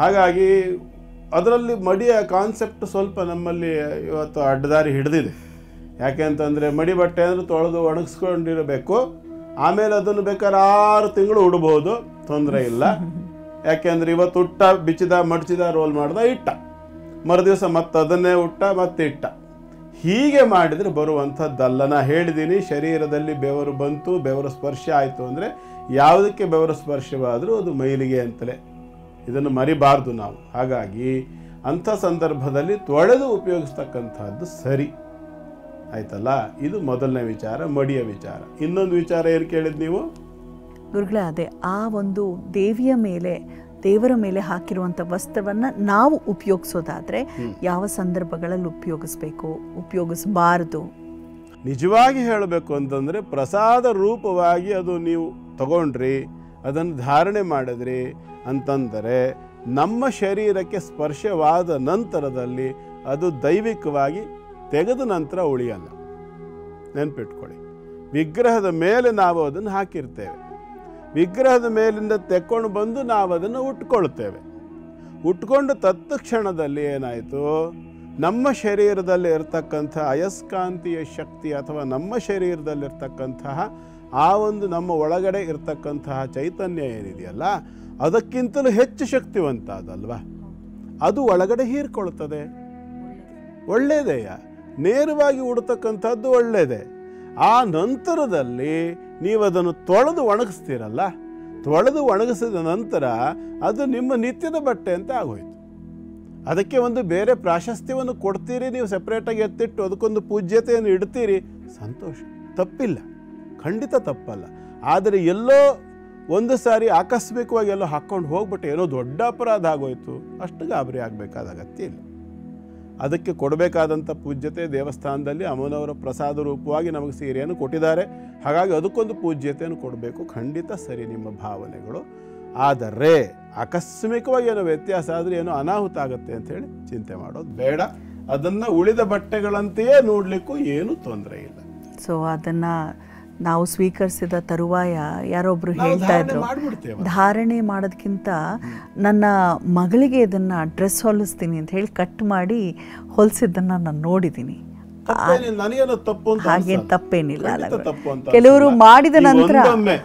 ಹಾಗಾಗಿ ಅದರಲ್ಲಿ ಮಡಿಯ ಕಾನ್ಸೆಪ್ಟ್ ಸ್ವಲ್ಪ ನಮ್ಮಲ್ಲಿ ಇವತ್ತು ಅಡ್ಡದಾರಿ ಹಿಡಿದಿದೆ. ಯಾಕೆ ಅಂತಂದರೆ ಮಡಿ ಬಟ್ಟೆ ಅಂದರೆ ತೊಳೆದು ಒಣಗಿಸ್ಕೊಂಡಿರಬೇಕು, ಆಮೇಲೆ ಅದನ್ನು ಬೇಕಾದ್ರೆ 6 ತಿಂಗಳು ಉಡ್ಬೋದು, ತೊಂದರೆ ಇಲ್ಲ. ಯಾಕೆಂದರೆ ಇವತ್ತು ಉಟ್ಟ, ಬಿಚ್ಚಿದ, ಮಡಚಿದ, ರೋಲ್ ಮಾಡ್ದ, ಇಟ್ಟ, ಮರುದಿವಸ ಮತ್ತೆ ಅದನ್ನೇ ಉಟ್ಟ, ಮತ್ತೆ ಇಟ್ಟ. ಹೀಗೆ ಮಾಡಿದರೆ ಬರುವಂಥದ್ದಲ್ಲ. ನಾ ಹೇಳಿದ್ದೀನಿ, ಶರೀರದಲ್ಲಿ ಬೆವರು ಬಂತು, ಬೆವರು ಸ್ಪರ್ಶ ಆಯಿತು ಅಂದರೆ ಯಾವುದಕ್ಕೆ ಬೆವರು ಸ್ಪರ್ಶವಾದರೂ ಅದು ಮೈಲಿಗೆ ಅಂತಲೇ. ಇದನ್ನು ಮರಿಬಾರ್ದು ನಾವು. ಹಾಗಾಗಿ ಅಂಥ ಸಂದರ್ಭದಲ್ಲಿ ತೊಳೆದು ಉಪಯೋಗಿಸ್ತಕ್ಕಂಥದ್ದು ಸರಿ ಆಯ್ತಲ್ಲ. ಇದು ಮೊದಲನೇ ವಿಚಾರ, ಮಡಿಯ ವಿಚಾರ. ಇನ್ನೊಂದು ವಿಚಾರ ಏನು ಕೇಳಿದ್ ನೀವು ಗುರುಗಳೇ? ಅದೇ ಆ ಒಂದು ದೇವರ ಮೇಲೆ ಹಾಕಿರುವಂಥ ವಸ್ತ್ರವನ್ನು ನಾವು ಉಪಯೋಗಿಸೋದಾದರೆ ಯಾವ ಸಂದರ್ಭಗಳಲ್ಲಿ ಉಪಯೋಗಿಸ್ಬೇಕು, ಉಪಯೋಗಿಸಬಾರ್ದು? ನಿಜವಾಗಿ ಹೇಳಬೇಕು ಅಂತಂದರೆ, ಪ್ರಸಾದ ರೂಪವಾಗಿ ಅದು ನೀವು ತಗೊಂಡ್ರಿ, ಅದನ್ನು ಧಾರಣೆ ಮಾಡಿದ್ರಿ ಅಂತಂದರೆ ನಮ್ಮ ಶರೀರಕ್ಕೆ ಸ್ಪರ್ಶವಾದ ನಂತರದಲ್ಲಿ ಅದು ದೈವಿಕವಾಗಿ ತೆಗೆದ ನಂತರ ಉಳಿಯಲ್ಲ. ನೆನ್ಪಿಟ್ಕೊಳ್ಳಿ, ವಿಗ್ರಹದ ಮೇಲೆ ನಾವು ಅದನ್ನು ಹಾಕಿರ್ತೇವೆ, ವಿಗ್ರಹದ ಮೇಲಿಂದ ತೆಕ್ಕೊಂಡು ಬಂದು ನಾವು ಅದನ್ನು ಉಟ್ಕೊಳ್ತೇವೆ. ಉಟ್ಕೊಂಡು ತತ್ಕ್ಷಣದಲ್ಲಿ ಏನಾಯಿತು, ನಮ್ಮ ಶರೀರದಲ್ಲಿ ಇರ್ತಕ್ಕಂಥ ಅಯಸ್ಕಾಂತೀಯ ಶಕ್ತಿ ಅಥವಾ ನಮ್ಮ ಶರೀರದಲ್ಲಿರ್ತಕ್ಕಂತಹ ಆ ಒಂದು ನಮ್ಮ ಒಳಗಡೆ ಇರ್ತಕ್ಕಂತಹ ಚೈತನ್ಯ ಏನಿದೆಯಲ್ಲ, ಅದಕ್ಕಿಂತಲೂ ಹೆಚ್ಚು ಶಕ್ತಿವಂತ ಅದಲ್ವಾ, ಅದು ಒಳಗಡೆ ಹೀರ್ಕೊಳ್ತದೆ. ಒಳ್ಳೆಯದೇಯ, ನೇರವಾಗಿ ಉಡ್ತಕ್ಕಂಥದ್ದು ಒಳ್ಳೆಯದೇ. ಆ ನಂತರದಲ್ಲಿ ನೀವು ಅದನ್ನು ತೊಳೆದು ಒಣಗಿಸ್ತೀರಲ್ಲ, ತೊಳೆದು ಒಣಗಿಸಿದ ನಂತರ ಅದು ನಿಮ್ಮ ನಿತ್ಯದ ಬಟ್ಟೆ ಅಂತ ಆಗೋಯ್ತು. ಅದಕ್ಕೆ ಒಂದು ಬೇರೆ ಪ್ರಾಶಸ್ತ್ಯವನ್ನು ಕೊಡ್ತೀರಿ, ನೀವು ಸೆಪ್ರೇಟಾಗಿ ಎತ್ತಿಟ್ಟು ಅದಕ್ಕೊಂದು ಪೂಜ್ಯತೆಯನ್ನು ಇಡ್ತೀರಿ, ಸಂತೋಷ, ತಪ್ಪಿಲ್ಲ, ಖಂಡಿತ ತಪ್ಪಲ್ಲ. ಆದರೆ ಎಲ್ಲೋ ಒಂದು ಸಾರಿ ಆಕಸ್ಮಿಕವಾಗಿ ಎಲ್ಲೋ ಹಾಕ್ಕೊಂಡು ಹೋಗ್ಬಿಟ್ಟು ಏನೋ ದೊಡ್ಡ ಅಪರಾಧ ಆಗೋಯ್ತು, ಅಷ್ಟು ಗಾಬರಿ ಆಗಬೇಕಾದ ಅಗತ್ಯ ಇಲ್ಲ. ಅದಕ್ಕೆ ಕೊಡಬೇಕಾದಂಥ ಪೂಜ್ಯತೆ ದೇವಸ್ಥಾನದಲ್ಲಿ ಅಮ್ಮನವರ ಪ್ರಸಾದ ರೂಪವಾಗಿ ನಮಗೆ ಸೀರೆಯನ್ನು ಕೊಟ್ಟಿದ್ದಾರೆ. ಹಾಗಾಗಿ ಅದಕ್ಕೊಂದು ಪೂಜ್ಯತೆಯನ್ನು ಕೊಡಬೇಕು, ಖಂಡಿತ ಸರಿ ನಿಮ್ಮ ಭಾವನೆಗಳು. ಆದರೆ ಆಕಸ್ಮಿಕವಾಗಿ ಏನೋ ವ್ಯತ್ಯಾಸ ಆದರೆ ಏನೋ ಅನಾಹುತ ಆಗುತ್ತೆ ಅಂಥೇಳಿ ಚಿಂತೆ ಮಾಡೋದು ಬೇಡ. ಅದನ್ನು ಉಳಿದ ಬಟ್ಟೆಗಳಂತೆಯೇ ನೋಡಲಿಕ್ಕೂ ಏನೂ ತೊಂದರೆ ಇಲ್ಲ. ಸೊ ಅದನ್ನ ನಾವು ಸ್ವೀಕರಿಸಿದ ತರುವಾಯ ಯಾರೊಬ್ರು ನಾವು ಹೇಳ್ತಾ ಧಾರಣೆ ಇದ್ರು, ಮಾಡ್ಬಿಡ್ತೇವೆ. ಧಾರಣೆ ಮಾಡೋದಕ್ಕಿಂತ ನನ್ನ ಮಗಳಿಗೆ ಇದನ್ನ ಡ್ರೆಸ್ ಹೊಲಿಸ್ತೀನಿ ಅಂತ ಹೇಳಿ ಕಟ್ ಮಾಡಿ ಹೊಲಿಸಿದ್ದನ್ನ ನಾನು ನೋಡಿದ್ದೀನಿ. ತಪ್ಪೇನಿಲ್ಲ, ನನಗೇನೋ ತಪ್ಪು ಅಂತ ಹಾಗೇನ್ ಅನ್ಸಲ್ಲ. ತಪ್ಪೇನಿಲ್ಲ ಅಲ್ಲ. ಖಂಡಿತ ತಪ್ಪು ಅಂತ ಕೆಲವರು ಅನ್ಸಲ್ಲ. ಮಾಡಿದ ಈಗ ನಂತರ ಒಂದೊಮ್ಮೆ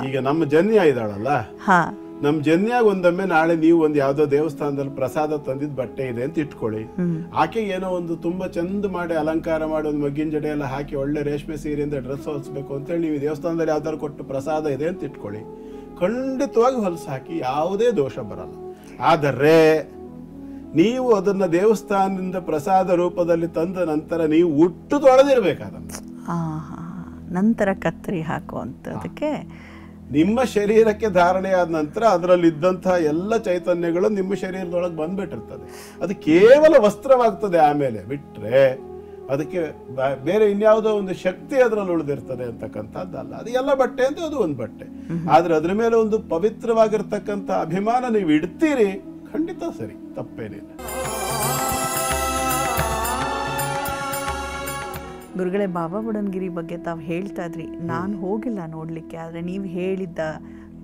ಈಗ ನಮ್ಮ ಜನ್ಯ ಇದ್ದಾಳಲ್ಲ, ಹಾ ನಮ್ ಜನ್ಯಾಗ ಒಂದೊಮ್ಮೆ ನಾಳೆ ನೀವು ಒಂದು ಯಾವ್ದೋ ದೇವಸ್ಥಾನದಲ್ಲಿ ಪ್ರಸಾದ ತಂದಿದ್ ಬಟ್ಟೆ ಇದೆ ಅಂತ ಇಟ್ಕೊಳ್ಳಿ. ಆಕೆಗೆ ಏನೋ ಒಂದು ತುಂಬಾ ಚಂದ ಮಾಡಿ ಅಲಂಕಾರ ಮಾಡಿ ಒಂದು ಮಗ್ಗಿನ ಜಡೆ ಎಲ್ಲ ಹಾಕಿ ಒಳ್ಳೆ ರೇಷ್ಮೆ ಸೀರೆಯಿಂದ ಡ್ರೆಸ್ ಹೊಲಿಸ್ಬೇಕು ಅಂತೇಳಿ ನೀವು ದೇವಸ್ಥಾನದಲ್ಲಿ ಯಾವ್ದಾದ್ರು ಕೊಟ್ಟು ಪ್ರಸಾದ ಇದೆ ಅಂತ ಇಟ್ಕೊಳ್ಳಿ, ಖಂಡಿತವಾಗಿ ಹೊಲಸು ಹಾಕಿ ಯಾವುದೇ ದೋಷ ಬರಲ್ಲ. ಆದರೆ ನೀವು ಅದನ್ನ ದೇವಸ್ಥಾನದಿಂದ ಪ್ರಸಾದ ರೂಪದಲ್ಲಿ ತಂದ ನಂತರ ನೀವು ಹುಟ್ಟು ತೊಳೆದಿರ್ಬೇಕಾದನ್ನ, ನಂತರ ಕತ್ತರಿ ಹಾಕುವಂಥದಕ್ಕೆ ನಿಮ್ಮ ಶರೀರಕ್ಕೆ ಧಾರಣೆ ಆದ ನಂತರ ಅದರಲ್ಲಿ ಇದ್ದಂತಹ ಎಲ್ಲ ಚೈತನ್ಯಗಳು ನಿಮ್ಮ ಶರೀರದೊಳಗೆ ಬಂದ್ಬಿಟ್ಟಿರ್ತದೆ. ಅದು ಕೇವಲ ವಸ್ತ್ರವಾಗ್ತದೆ ಆಮೇಲೆ ಬಿಟ್ರೆ ಅದಕ್ಕೆ ಬೇರೆ ಇನ್ಯಾವುದೋ ಒಂದು ಶಕ್ತಿ ಅದರಲ್ಲಿ ಉಳಿದಿರ್ತದೆ ಅಂತಕ್ಕಂಥದ್ದಲ್ಲ. ಅದು ಎಲ್ಲ ಬಟ್ಟೆ ಅಂತ ಅದು ಒಂದು ಬಟ್ಟೆ, ಆದ್ರೆ ಅದ್ರ ಮೇಲೆ ಒಂದು ಪವಿತ್ರವಾಗಿರ್ತಕ್ಕಂಥ ಅಭಿಮಾನ ನೀವು ಇಡ್ತೀರಿ, ಖಂಡಿತ ಸರಿ, ತಪ್ಪೇನಿಲ್ಲ. ಗುರುಗಳೇ, ಬಾಬಾ ಬುಡನ್ಗಿರಿ ಬಗ್ಗೆ ತಾವು ಹೇಳ್ತಾ ಇದ್ರಿ, ನಾನು ಹೋಗಿಲ್ಲ ನೋಡ್ಲಿಕ್ಕೆ, ಆದ್ರೆ ನೀವು ಹೇಳಿದ್ದ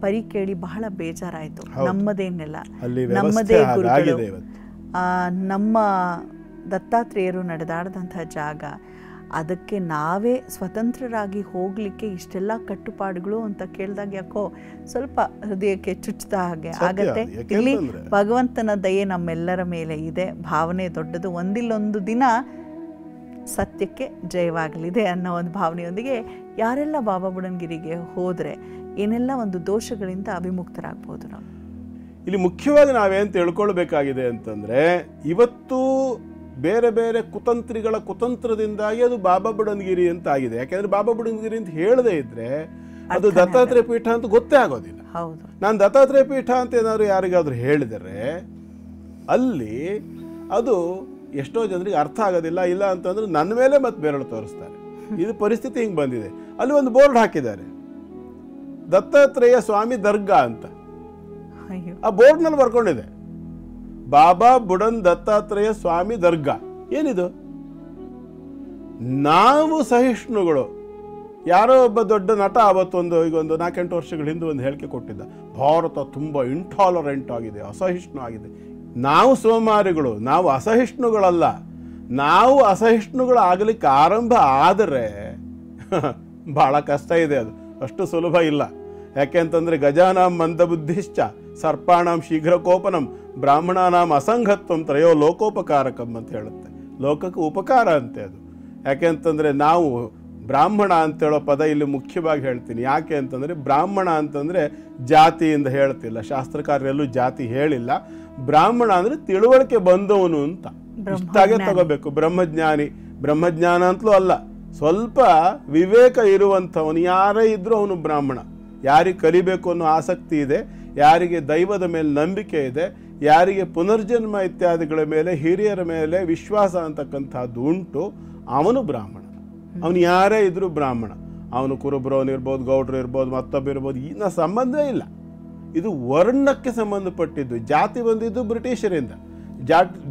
ಪರಿ ಕೇಳಿ ಬಹಳ ಬೇಜಾರಾಯ್ತು. ನಮ್ಮದೇನೆಲ್ಲ ನಮ್ಮದೇ ಗುರುಗಳು, ನಮ್ಮ ದತ್ತಾತ್ರೇಯರು ನಡೆದಾಡದಂತಹ ಜಾಗ, ಅದಕ್ಕೆ ನಾವೇ ಸ್ವತಂತ್ರರಾಗಿ ಹೋಗ್ಲಿಕ್ಕೆ ಇಷ್ಟೆಲ್ಲ ಕಟ್ಟುಪಾಡುಗಳು ಅಂತ ಕೇಳಿದಾಗ ಯಾಕೋ ಸ್ವಲ್ಪ ಹೃದಯಕ್ಕೆ ಚುಚ್ಚುತ್ತಾ ಹಾಗೆ ಆಗತ್ತೆ. ಇಲ್ಲಿ ಭಗವಂತನ ದಯೆ ನಮ್ಮೆಲ್ಲರ ಮೇಲೆ ಇದೆ, ಭಾವನೆ ದೊಡ್ಡದು, ಒಂದಿಲ್ಲೊಂದು ದಿನ ಸತ್ಯಕ್ಕೆ ಜಯವಾಗಲಿದೆ ಅನ್ನೋ ಒಂದು ಭಾವನೆಯೊಂದಿಗೆ ಯಾರೆಲ್ಲ ಬಾಬಾ ಬುಡನ್ಗಿರಿಗೆ ಹೋದರೆ ಏನೆಲ್ಲ ಒಂದು ದೋಷಗಳಿಂದ ವಿಮುಕ್ತರಾಗ್ಬೋದು ನಾವು. ಇಲ್ಲಿ ಮುಖ್ಯವಾಗಿ ನಾವೇನು ತಿಳ್ಕೊಳ್ಬೇಕಾಗಿದೆ ಅಂತಂದ್ರೆ, ಇವತ್ತು ಬೇರೆ ಬೇರೆ ಕುತಂತ್ರಿಗಳ ಕುತಂತ್ರದಿಂದಾಗಿ ಅದು ಬಾಬಾ ಬುಡನ್ಗಿರಿ ಅಂತ ಆಗಿದೆ. ಯಾಕೆಂದ್ರೆ ಬಾಬಾ ಬುಡನ್ಗಿರಿ ಅಂತ ಹೇಳದೇ ಇದ್ರೆ ಅದು ದತ್ತಾತ್ರೇಯ ಪೀಠ ಅಂತ ಗೊತ್ತೇ ಆಗೋದಿಲ್ಲ. ಹೌದು, ನಾನು ದತ್ತಾತ್ರೇಯ ಪೀಠ ಅಂತ ಏನಾದ್ರು ಯಾರಿಗಾದ್ರೂ ಹೇಳಿದರೆ ಅಲ್ಲಿ ಅದು ಎಷ್ಟೋ ಜನರಿಗೆ ಅರ್ಥ ಆಗೋದಿಲ್ಲ. ಇಲ್ಲ ಅಂತಂದ್ರೆ ನನ್ನ ಮೇಲೆ ಮತ್ತೆ ಬೆರಳು ತೋರಿಸ್ತಾರೆ. ಇದು ಪರಿಸ್ಥಿತಿ ಹಿಂಗೆ ಬಂದಿದೆ. ಅಲ್ಲಿ ಒಂದು ಬೋರ್ಡ್ ಹಾಕಿದ್ದಾರೆ, ದತ್ತಾತ್ರೇಯ ಸ್ವಾಮಿ ದರ್ಗಾ ಅಂತ. ಆ ಬೋರ್ಡ್ನಲ್ಲಿ ಬರ್ಕೊಂಡಿದೆ ಬಾಬಾ ಬುಡನ್ ದತ್ತಾತ್ರೇಯ ಸ್ವಾಮಿ ದರ್ಗಾ. ಏನಿದು? ನಾವು ಸಹಿಷ್ಣುಗಳು. ಯಾರೋ ಒಬ್ಬ ದೊಡ್ಡ ನಟ ಅವತ್ತೊಂದು ಈಗ ಒಂದು 4-8 ವರ್ಷಗಳ ಹಿಂದೆ ಒಂದು ಹೇಳಿಕೆ ಕೊಟ್ಟಿದ್ದ, ಭಾರತ ತುಂಬ ಇಂಟಾಲರೆಂಟ್ ಆಗಿದೆ, ಅಸಹಿಷ್ಣು ಆಗಿದೆ. ನಾವು ಸೋಮಾರಿಗಳು, ನಾವು ಅಸಹಿಷ್ಣುಗಳಲ್ಲ. ನಾವು ಅಸಹಿಷ್ಣುಗಳು ಆಗಲಿಕ್ಕೆ ಆರಂಭ ಆದರೆ ಬಹಳ ಕಷ್ಟ ಇದೆ, ಅದು ಅಷ್ಟು ಸುಲಭ ಇಲ್ಲ. ಯಾಕೆಂತಂದ್ರೆ ಗಜಾನಾಂ ಮಂದಬುದ್ಧಿಶ್ಚ ಸರ್ಪಾಣಾಂ ಶೀಘ್ರಕೋಪನಂ ಬ್ರಾಹ್ಮಣಾನಾಂ ಅಸಂಗತ್ವಂ ತ್ರಯೋ ಲೋಕೋಪಕಾರಕಂ ಅಂತ ಹೇಳುತ್ತೆ. ಲೋಕಕ್ಕೆ ಉಪಕಾರ ಅಂತೆ ಅದು. ಯಾಕೆಂತಂದ್ರೆ ನಾವು ಬ್ರಾಹ್ಮಣ ಅಂತೇಳೋ ಪದ ಇಲ್ಲಿ ಮುಖ್ಯವಾಗಿ ಹೇಳ್ತೀನಿ. ಯಾಕೆ ಅಂತಂದ್ರೆ ಬ್ರಾಹ್ಮಣ ಅಂತಂದ್ರೆ ಜಾತಿಯಿಂದ ಹೇಳ್ತಿಲ್ಲ, ಶಾಸ್ತ್ರಕಾರರೆಲ್ಲೂ ಜಾತಿ ಹೇಳಿಲ್ಲ. ಬ್ರಾಹ್ಮಣ ಅಂದ್ರೆ ತಿಳುವಳಿಕೆ ಬಂದವನು ಅಂತ ಇಷ್ಟಾಗೆ ತಗೋಬೇಕು. ಬ್ರಹ್ಮಜ್ಞಾನಿ, ಬ್ರಹ್ಮಜ್ಞಾನ ಅಂತಲೂ ಅಲ್ಲ, ಸ್ವಲ್ಪ ವಿವೇಕ ಇರುವಂಥವನು ಯಾರೇ ಇದ್ರೂ ಅವನು ಬ್ರಾಹ್ಮಣ. ಯಾರಿಗೆ ಕಲಿಬೇಕು ಅನ್ನೋ ಆಸಕ್ತಿ ಇದೆ, ಯಾರಿಗೆ ದೈವದ ಮೇಲೆ ನಂಬಿಕೆ ಇದೆ, ಯಾರಿಗೆ ಪುನರ್ಜನ್ಮ ಇತ್ಯಾದಿಗಳ ಮೇಲೆ, ಹಿರಿಯರ ಮೇಲೆ ವಿಶ್ವಾಸ ಅಂತಕ್ಕಂಥದ್ದು ಉಂಟು, ಅವನು ಬ್ರಾಹ್ಮಣ. ಅವನು ಯಾರೇ ಇದ್ರೂ ಬ್ರಾಹ್ಮಣ. ಅವನು ಕುರುಬ್ರವನು ಇರ್ಬೋದು, ಗೌಡ್ರು ಇರ್ಬೋದು, ಮತ್ತೊಬ್ಬ ಇರ್ಬೋದು, ಇನ್ನ ಸಂಬಂಧ ಇಲ್ಲ. ಇದು ವರ್ಣಕ್ಕೆ ಸಂಬಂಧಪಟ್ಟಿದ್ದು. ಜಾತಿ ಬಂದಿದ್ದು ಬ್ರಿಟಿಷರಿಂದ,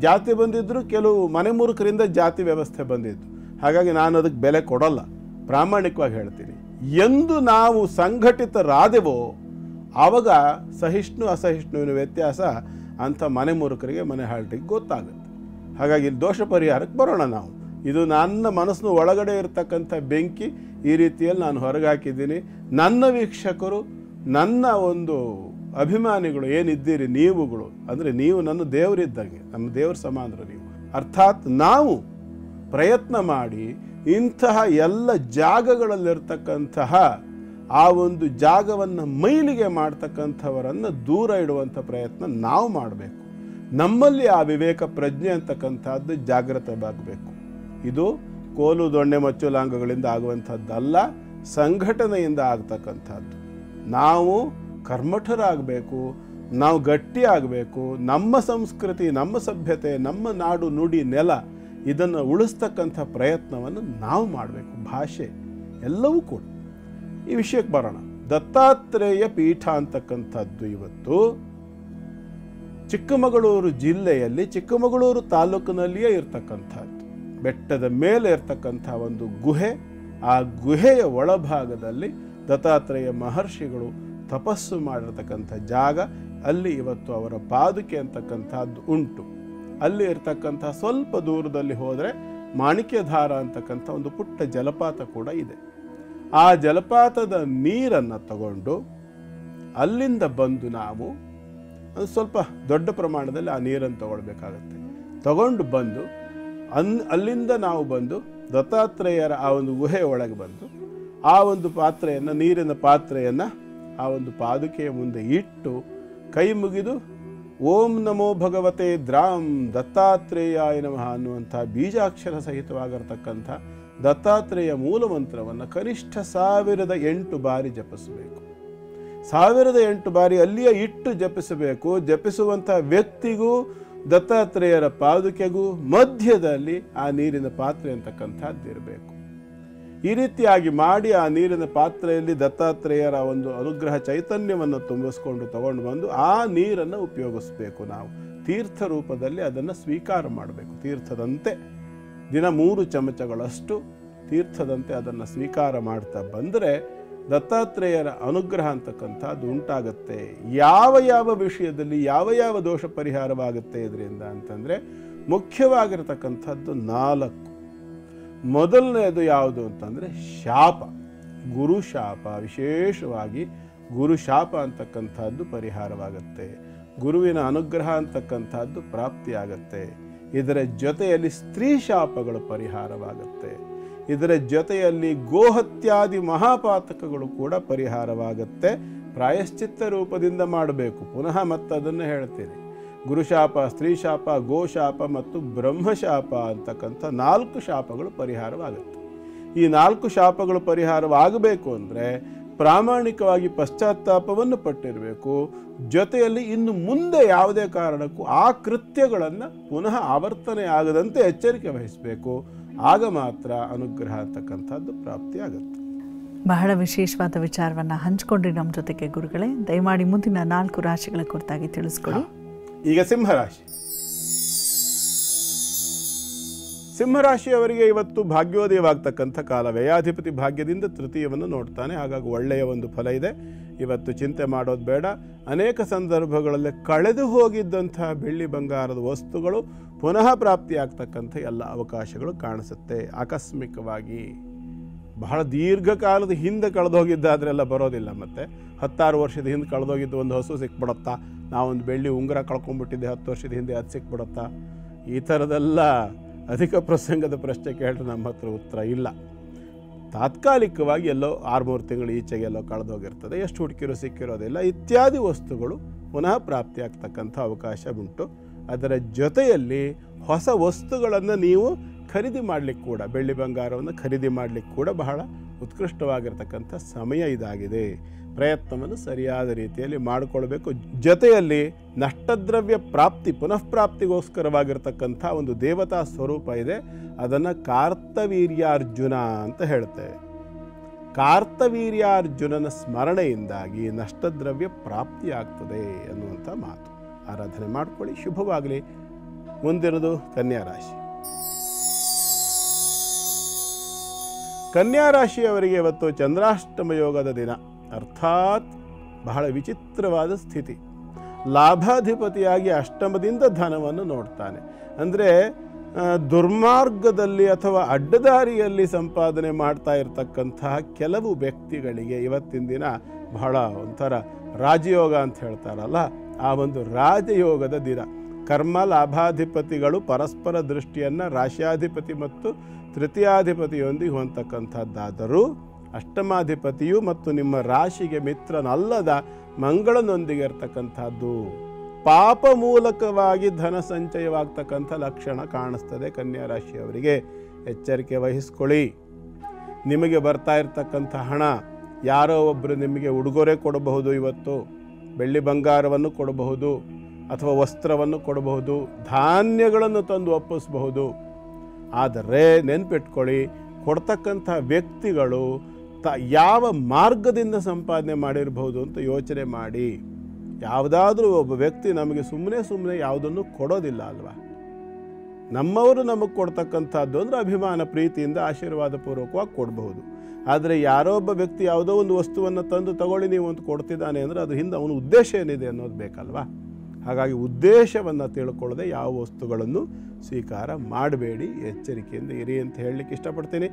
ಜಾತಿ ಬಂದಿದ್ರು ಕೆಲವು ಮನೆ ಮೂರ್ಖರಿಂದ ಜಾತಿ ವ್ಯವಸ್ಥೆ ಬಂದಿದ್ದು. ಹಾಗಾಗಿ ನಾನು ಅದಕ್ಕೆ ಬೆಲೆ ಕೊಡಲ್ಲ, ಪ್ರಾಮಾಣಿಕವಾಗಿ ಹೇಳ್ತೀನಿ. ಎಂದು ನಾವು ಸಂಘಟಿತರಾದೆವೋ ಆವಾಗ ಸಹಿಷ್ಣು ಅಸಹಿಷ್ಣುವಿನ ವ್ಯತ್ಯಾಸ ಅಂಥ ಮನೆ ಮೂರ್ಖರಿಗೆ, ಮನೆ ಹಾಲ್ಟಿಗೆ ಗೊತ್ತಾಗುತ್ತೆ. ಹಾಗಾಗಿ ಇಲ್ಲಿ ದೋಷ ಪರಿಹಾರಕ್ಕೆ ಬರೋಣ ನಾವು. ಇದು ನನ್ನ ಮನಸ್ಸಿನ ಒಳಗಡೆ ಇರತಕ್ಕಂಥ ಬೆಂಕಿ, ಈ ರೀತಿಯಲ್ಲಿ ನಾನು ಹೊರಗೆ ಹಾಕಿದ್ದೀನಿ. ನನ್ನ ವೀಕ್ಷಕರು, ನನ್ನ ಒಂದು ಅಭಿಮಾನಿಗಳು ಏನಿದ್ದೀರಿ ನೀವುಗಳು, ಅಂದರೆ ನೀವು ನನ್ನ ದೇವರಿದ್ದಂಗೆ, ನಮ್ಮ ದೇವ್ರ ಸಮಾನರು ನೀವು. ಅರ್ಥಾತ್ ನಾವು ಪ್ರಯತ್ನ ಮಾಡಿ ಇಂತಹ ಎಲ್ಲ ಜಾಗಗಳಲ್ಲಿರ್ತಕ್ಕಂತಹ ಆ ಒಂದು ಜಾಗವನ್ನು ಮೈಲಿಗೆ ಮಾಡ್ತಕ್ಕಂಥವರನ್ನು ದೂರ ಇಡುವಂಥ ಪ್ರಯತ್ನ ನಾವು ಮಾಡಬೇಕು. ನಮ್ಮಲ್ಲಿ ಆ ವಿವೇಕ ಪ್ರಜ್ಞೆ ಅಂತಕ್ಕಂಥದ್ದು ಜಾಗೃತವಾಗಬೇಕು. ಇದು ಕೋಲು ದೊಣ್ಣೆ ಮಚ್ಚುಲಾಂಗಗಳಿಂದ ಆಗುವಂಥದ್ದಲ್ಲ, ಸಂಘಟನೆಯಿಂದ ಆಗ್ತಕ್ಕಂಥದ್ದು. ನಾವು ಕರ್ಮಠರಾಗಬೇಕು, ನಾವು ಗಟ್ಟಿ ಆಗಬೇಕು. ನಮ್ಮ ಸಂಸ್ಕೃತಿ, ನಮ್ಮ ಸಭ್ಯತೆ, ನಮ್ಮ ನಾಡು ನುಡಿ ನೆಲ, ಇದನ್ನು ಉಳಿಸ್ತಕ್ಕಂಥ ಪ್ರಯತ್ನವನ್ನು ನಾವು ಮಾಡಬೇಕು. ಭಾಷೆ ಎಲ್ಲವೂ ಕೂಡ. ಈ ವಿಷಯಕ್ಕೆ ಬರೋಣ. ದತ್ತಾತ್ರೇಯ ಪೀಠ ಅಂತಕ್ಕಂಥದ್ದು ಇವತ್ತು ಚಿಕ್ಕಮಗಳೂರು ಜಿಲ್ಲೆಯಲ್ಲಿ, ಚಿಕ್ಕಮಗಳೂರು ತಾಲೂಕಿನಲ್ಲಿಯೇ ಇರ್ತಕ್ಕಂಥದ್ದು. ಬೆಟ್ಟದ ಮೇಲೆ ಇರ್ತಕ್ಕಂಥ ಒಂದು ಗುಹೆ, ಆ ಗುಹೆಯ ಒಳಭಾಗದಲ್ಲಿ ದತ್ತಾತ್ರೇಯ ಮಹರ್ಷಿಗಳು ತಪಸ್ಸು ಮಾಡಿರ್ತಕ್ಕಂಥ ಜಾಗ. ಅಲ್ಲಿ ಇವತ್ತು ಅವರ ಪಾದುಕೆ ಅಂತಕ್ಕಂಥದ್ದು ಉಂಟು. ಅಲ್ಲಿ ಇರ್ತಕ್ಕಂಥ ಸ್ವಲ್ಪ ದೂರದಲ್ಲಿ ಹೋದರೆ ಮಾಣಿಕ್ಯಧಾರ ಅಂತಕ್ಕಂಥ ಒಂದು ಪುಟ್ಟ ಜಲಪಾತ ಕೂಡ ಇದೆ. ಆ ಜಲಪಾತದ ನೀರನ್ನು ತಗೊಂಡು ಅಲ್ಲಿಂದ ಬಂದು ನಾವು ಒಂದು ಸ್ವಲ್ಪ ದೊಡ್ಡ ಪ್ರಮಾಣದಲ್ಲಿ ಆ ನೀರನ್ನು ತಗೊಳ್ಬೇಕಾಗತ್ತೆ. ತಗೊಂಡು ಬಂದು ಅಲ್ಲಿಂದ ನಾವು ಬಂದು ದತ್ತಾತ್ರೇಯರ ಆ ಒಂದು ಗುಹೆಯ ಒಳಗೆ ಬಂದು ಆ ಒಂದು ಪಾತ್ರೆಯನ್ನು, ನೀರಿನ ಪಾತ್ರೆಯನ್ನು ಆ ಒಂದು ಪಾದುಕೆಯ ಮುಂದೆ ಇಟ್ಟು ಕೈ ಮುಗಿದು ಓಂ ನಮೋ ಭಗವತೆ ದ್ರಾಂ ದತ್ತಾತ್ರೇಯಾಯ ನಮಃ ಅನ್ನುವಂಥ ಬೀಜಾಕ್ಷರ ಸಹಿತವಾಗಿರ್ತಕ್ಕಂಥ ದತ್ತಾತ್ರೇಯ ಮೂಲ ಮಂತ್ರವನ್ನು ಕನಿಷ್ಠ 1008 ಬಾರಿ ಜಪಿಸಬೇಕು. 1008 ಬಾರಿ ಅಲ್ಲಿಯೇ ಇಟ್ಟು ಜಪಿಸಬೇಕು. ಜಪಿಸುವಂಥ ವ್ಯಕ್ತಿಗೂ ದತ್ತಾತ್ರೇಯರ ಪಾದುಕೆಗೂ ಮಧ್ಯದಲ್ಲಿ ಆ ನೀರಿನ ಪಾತ್ರೆ ಅಂತಕ್ಕಂಥದ್ದು ಇರಬೇಕು. ಈ ರೀತಿಯಾಗಿ ಮಾಡಿ ಆ ನೀರಿನ ಪಾತ್ರೆಯಲ್ಲಿ ದತ್ತಾತ್ರೇಯರ ಒಂದು ಅನುಗ್ರಹ ಚೈತನ್ಯವನ್ನು ತುಂಬಿಸ್ಕೊಂಡು ತಗೊಂಡು ಬಂದು ಆ ನೀರನ್ನು ಉಪಯೋಗಿಸ್ಬೇಕು. ನಾವು ತೀರ್ಥ ರೂಪದಲ್ಲಿ ಅದನ್ನು ಸ್ವೀಕಾರ ಮಾಡಬೇಕು. ತೀರ್ಥದಂತೆ ದಿನ 3 ಚಮಚಗಳಷ್ಟು ತೀರ್ಥದಂತೆ ಅದನ್ನು ಸ್ವೀಕಾರ ಮಾಡ್ತಾ ಬಂದರೆ ದತ್ತಾತ್ರೇಯರ ಅನುಗ್ರಹ ಅಂತಕ್ಕಂಥದ್ದು ಉಂಟಾಗತ್ತೆ. ಯಾವ ಯಾವ ವಿಷಯದಲ್ಲಿ ಯಾವ ಯಾವ ದೋಷ ಪರಿಹಾರವಾಗುತ್ತೆ ಇದರಿಂದ ಅಂತಂದರೆ ಮುಖ್ಯವಾಗಿರತಕ್ಕಂಥದ್ದು 4. ಮೊದಲನೇದು ಯಾವುದು ಅಂತಂದರೆ ಶಾಪ, ಗುರು ಶಾಪ. ವಿಶೇಷವಾಗಿ ಗುರು ಶಾಪ ಅಂತಕ್ಕಂಥದ್ದು ಪರಿಹಾರವಾಗುತ್ತೆ. ಗುರುವಿನ ಅನುಗ್ರಹ ಅಂತಕ್ಕಂಥದ್ದು ಪ್ರಾಪ್ತಿಯಾಗತ್ತೆ. ಇದರ ಜೊತೆಯಲ್ಲಿ ಸ್ತ್ರೀ ಶಾಪಗಳು ಪರಿಹಾರವಾಗುತ್ತೆ. ಇದರ ಜೊತೆಯಲ್ಲಿ ಗೋಹತ್ಯಾದಿ ಮಹಾಪಾತಕಗಳು ಕೂಡ ಪರಿಹಾರವಾಗುತ್ತೆ. ಪ್ರಾಯಶ್ಚಿತ್ತ ರೂಪದಿಂದ ಮಾಡಬೇಕು. ಪುನಃ ಮತ್ತದನ್ನು ಹೇಳ್ತೀನಿ. ಗುರುಶಾಪ, ಸ್ತ್ರೀ ಶಾಪ, ಗೋಶಾಪ ಮತ್ತು ಬ್ರಹ್ಮಶಾಪ ಅಂತಕ್ಕಂಥ 4 ಶಾಪಗಳು ಪರಿಹಾರವಾಗುತ್ತೆ. ಈ 4 ಶಾಪಗಳು ಪರಿಹಾರವಾಗಬೇಕು ಅಂದರೆ ಪ್ರಾಮಾಣಿಕವಾಗಿ ಪಶ್ಚಾತ್ತಾಪವನ್ನು ಪಟ್ಟಿರಬೇಕು. ಜೊತೆಯಲ್ಲಿ ಇನ್ನು ಮುಂದೆ ಯಾವುದೇ ಕಾರಣಕ್ಕೂ ಆ ಕೃತ್ಯಗಳನ್ನು ಪುನಃ ಆವರ್ತನೆ ಆಗದಂತೆ ಎಚ್ಚರಿಕೆ ವಹಿಸಬೇಕು. ಆಗ ಮಾತ್ರ ಅನುಗ್ರಹ ಅಂತಕ್ಕಂಥದ್ದು ಪ್ರಾಪ್ತಿಯಾಗುತ್ತೆ. ಬಹಳ ವಿಶೇಷವಾದ ವಿಚಾರವನ್ನು ಹಂಚಿಕೊಂಡ್ರಿ ನಮ್ಮ ಜೊತೆಗೆ ಗುರುಗಳೇ. ದಯಮಾಡಿ ಮುಂದಿನ 4 ರಾಶಿಗಳ ಕುರಿತಾಗಿ ತಿಳಿಸ್ಕೊಡಿ. ಈಗ ಸಿಂಹರಾಶಿ. ಸಿಂಹರಾಶಿಯವರಿಗೆ ಇವತ್ತು ಭಾಗ್ಯೋದಯವಾಗ್ತಕ್ಕಂಥ ಕಾಲ. ವ್ಯಯಾಧಿಪತಿ ಭಾಗ್ಯದಿಂದ ತೃತೀಯವನ್ನು ನೋಡ್ತಾನೆ. ಹಾಗಾಗಿ ಒಳ್ಳೆಯ ಒಂದು ಫಲ ಇದೆ. ಇವತ್ತು ಚಿಂತೆ ಮಾಡೋದು ಬೇಡ. ಅನೇಕ ಸಂದರ್ಭಗಳಲ್ಲಿ ಕಳೆದು ಹೋಗಿದ್ದಂಥ ಬೆಳ್ಳಿ ಬಂಗಾರದ ವಸ್ತುಗಳು ಪುನಃ ಪ್ರಾಪ್ತಿಯಾಗ್ತಕ್ಕಂಥ ಎಲ್ಲ ಅವಕಾಶಗಳು ಕಾಣಿಸುತ್ತೆ. ಆಕಸ್ಮಿಕವಾಗಿ ಬಹಳ ದೀರ್ಘಕಾಲದ ಹಿಂದೆ ಕಳೆದೋಗಿದ್ದಾದ್ರೆಲ್ಲ ಬರೋದಿಲ್ಲ. ಮತ್ತು 10-6 ವರ್ಷದ ಹಿಂದೆ ಕಳೆದೋಗಿದ್ದು ಒಂದು ಹಸು ಸಿಕ್ಬಿಡುತ್ತಾ, ನಾವೊಂದು ಬೆಳ್ಳಿ ಉಂಗುರ ಕಳ್ಕೊಂಡ್ಬಿಟ್ಟಿದ್ದೆ 10 ವರ್ಷದ ಹಿಂದೆ, ಅದು ಸಿಕ್ಬಿಡುತ್ತಾ? ಈ ಥರದೆಲ್ಲ ಅಧಿಕ ಪ್ರಸಂಗದ ಪ್ರಶ್ನೆ ಕೇಳಿದ್ರೆ ನಮ್ಮ ಹತ್ರ ಉತ್ತರ ಇಲ್ಲ. ತಾತ್ಕಾಲಿಕವಾಗಿ ಎಲ್ಲೋ 6-3 ತಿಂಗಳು ಈಚೆಗೆಲ್ಲೋ ಕಳೆದೋಗಿರ್ತದೆ, ಎಷ್ಟು ಹುಡುಕಿರೋ ಸಿಕ್ಕಿರೋದಿಲ್ಲ. ಇತ್ಯಾದಿ ವಸ್ತುಗಳು ಪುನಃ ಪ್ರಾಪ್ತಿಯಾಗ್ತಕ್ಕಂಥ ಅವಕಾಶ ಉಂಟು. ಅದರ ಜೊತೆಯಲ್ಲಿ ಹೊಸ ವಸ್ತುಗಳನ್ನು ನೀವು ಖರೀದಿ ಮಾಡಲಿಕ್ಕೆ ಕೂಡ, ಬೆಳ್ಳಿ ಬಂಗಾರವನ್ನು ಖರೀದಿ ಮಾಡಲಿಕ್ಕೆ ಕೂಡ ಬಹಳ ಉತ್ಕೃಷ್ಟವಾಗಿರ್ತಕ್ಕಂಥ ಸಮಯ ಇದಾಗಿದೆ. ಪ್ರಯತ್ನವನ್ನು ಸರಿಯಾದ ರೀತಿಯಲ್ಲಿ ಮಾಡಿಕೊಳ್ಬೇಕು. ಜೊತೆಯಲ್ಲಿ ನಷ್ಟದ್ರವ್ಯ ಪ್ರಾಪ್ತಿ, ಪುನಃ ಪ್ರಾಪ್ತಿಗೋಸ್ಕರವಾಗಿರ್ತಕ್ಕಂಥ ಒಂದು ದೇವತಾ ಸ್ವರೂಪ ಇದೆ. ಅದನ್ನು ಕಾರ್ತವೀರ್ಯಾರ್ಜುನ ಅಂತ ಹೇಳ್ತೇವೆ. ಕಾರ್ತವೀರ್ಯಾರ್ಜುನನ ಸ್ಮರಣೆಯಿಂದಾಗಿ ನಷ್ಟದ್ರವ್ಯ ಪ್ರಾಪ್ತಿಯಾಗ್ತದೆ ಅನ್ನುವಂಥ ಮಾತು. ಆರಾಧನೆ ಮಾಡಿಕೊಳ್ಳಿ. ಶುಭವಾಗಲಿ. ಮುಂದಿನದು ಕನ್ಯಾ ರಾಶಿ. ಕನ್ಯಾ ರಾಶಿಯವರಿಗೆ ಇವತ್ತು ಚಂದ್ರಾಷ್ಟಮ ಯೋಗದ ದಿನ. ಅರ್ಥಾತ್ ಬಹಳ ವಿಚಿತ್ರವಾದ ಸ್ಥಿತಿ. ಲಾಭಾಧಿಪತಿಯಾಗಿ ಅಷ್ಟಮದಿಂದ ಧನವನ್ನು ನೋಡ್ತಾನೆ. ಅಂದರೆ ದುರ್ಮಾರ್ಗದಲ್ಲಿ ಅಥವಾ ಅಡ್ಡದಾರಿಯಲ್ಲಿ ಸಂಪಾದನೆ ಮಾಡ್ತಾ ಇರತಕ್ಕಂತಹ ಕೆಲವು ವ್ಯಕ್ತಿಗಳಿಗೆ ಇವತ್ತಿನ ದಿನ ಬಹಳ ಒಂಥರ ರಾಜಯೋಗ ಅಂತ ಹೇಳ್ತಾರಲ್ಲ, ಆ ಒಂದು ರಾಜಯೋಗದ ದಿನ. ಕರ್ಮ ಲಾಭಾಧಿಪತಿಗಳು ಪರಸ್ಪರ ದೃಷ್ಟಿಯನ್ನು ರಾಶ್ಯಾಧಿಪತಿ ಮತ್ತು ತೃತೀಯಾಧಿಪತಿಯೊಂದಿಗೆ ಹೊಂದತಕ್ಕಂಥದ್ದಾದರೂ ಅಷ್ಟಮಾಧಿಪತಿಯು ಮತ್ತು ನಿಮ್ಮ ರಾಶಿಗೆ ಮಿತ್ರನಲ್ಲದ ಮಂಗಳನೊಂದಿಗೆ ಇರ್ತಕ್ಕಂಥದ್ದು. ಪಾಪ ಮೂಲಕವಾಗಿ ಧನ ಸಂಚಯವಾಗ್ತಕ್ಕಂಥ ಲಕ್ಷಣ ಕಾಣಿಸ್ತದೆ. ಕನ್ಯಾ ರಾಶಿಯವರಿಗೆ ಎಚ್ಚರಿಕೆ ವಹಿಸ್ಕೊಳ್ಳಿ. ನಿಮಗೆ ಬರ್ತಾ ಇರ್ತಕ್ಕಂಥ ಹಣ ಯಾರೋ ಒಬ್ಬರು ನಿಮಗೆ ಉಡುಗೊರೆ ಕೊಡಬಹುದು. ಇವತ್ತು ಬೆಳ್ಳಿ ಬಂಗಾರವನ್ನು ಕೊಡಬಹುದು, ಅಥವಾ ವಸ್ತ್ರವನ್ನು ಕೊಡಬಹುದು, ಧಾನ್ಯಗಳನ್ನು ತಂದು ಒಪ್ಪಿಸಬಹುದು. ಆದರೆ ನೆನ್ಪಿಟ್ಕೊಳ್ಳಿ, ಕೊಡ್ತಕ್ಕಂಥ ವ್ಯಕ್ತಿಗಳು ಯಾವ ಮಾರ್ಗದಿಂದ ಸಂಪಾದನೆ ಮಾಡಿರಬಹುದು ಅಂತ ಯೋಚನೆ ಮಾಡಿ. ಯಾವುದಾದ್ರೂ ಒಬ್ಬ ವ್ಯಕ್ತಿ ನಮಗೆ ಸುಮ್ಮನೆ ಯಾವುದನ್ನು ಕೊಡೋದಿಲ್ಲ ಅಲ್ವಾ. ನಮ್ಮವರು ನಮಗೆ ಕೊಡ್ತಕ್ಕಂಥದ್ದು ಅಂದರೆ ಅಭಿಮಾನ ಪ್ರೀತಿಯಿಂದ ಆಶೀರ್ವಾದ ಪೂರ್ವಕವಾಗಿ ಕೊಡಬಹುದು. ಆದರೆ ಯಾರೋ ಒಬ್ಬ ವ್ಯಕ್ತಿ ಯಾವುದೋ ಒಂದು ವಸ್ತುವನ್ನು ತಂದು ತಗೊಳ್ಳಿ ನೀವು ಅಂತ ಕೊಡ್ತಿದ್ದಾನೆ ಅಂದರೆ ಅದ್ರ ಹಿಂದೆ ಅವನ ಉದ್ದೇಶ ಏನಿದೆ ಅನ್ನೋದು ಬೇಕಲ್ವಾ. ಹಾಗಾಗಿ ಉದ್ದೇಶವನ್ನು ತಿಳ್ಕೊಳ್ಳದೆ ಯಾವ ವಸ್ತುಗಳನ್ನು ಸ್ವೀಕಾರ ಮಾಡಬೇಡಿ, ಎಚ್ಚರಿಕೆಯಿಂದ ಇರಿ ಅಂತ ಹೇಳಲಿಕ್ಕೆ ಇಷ್ಟಪಡ್ತೀನಿ.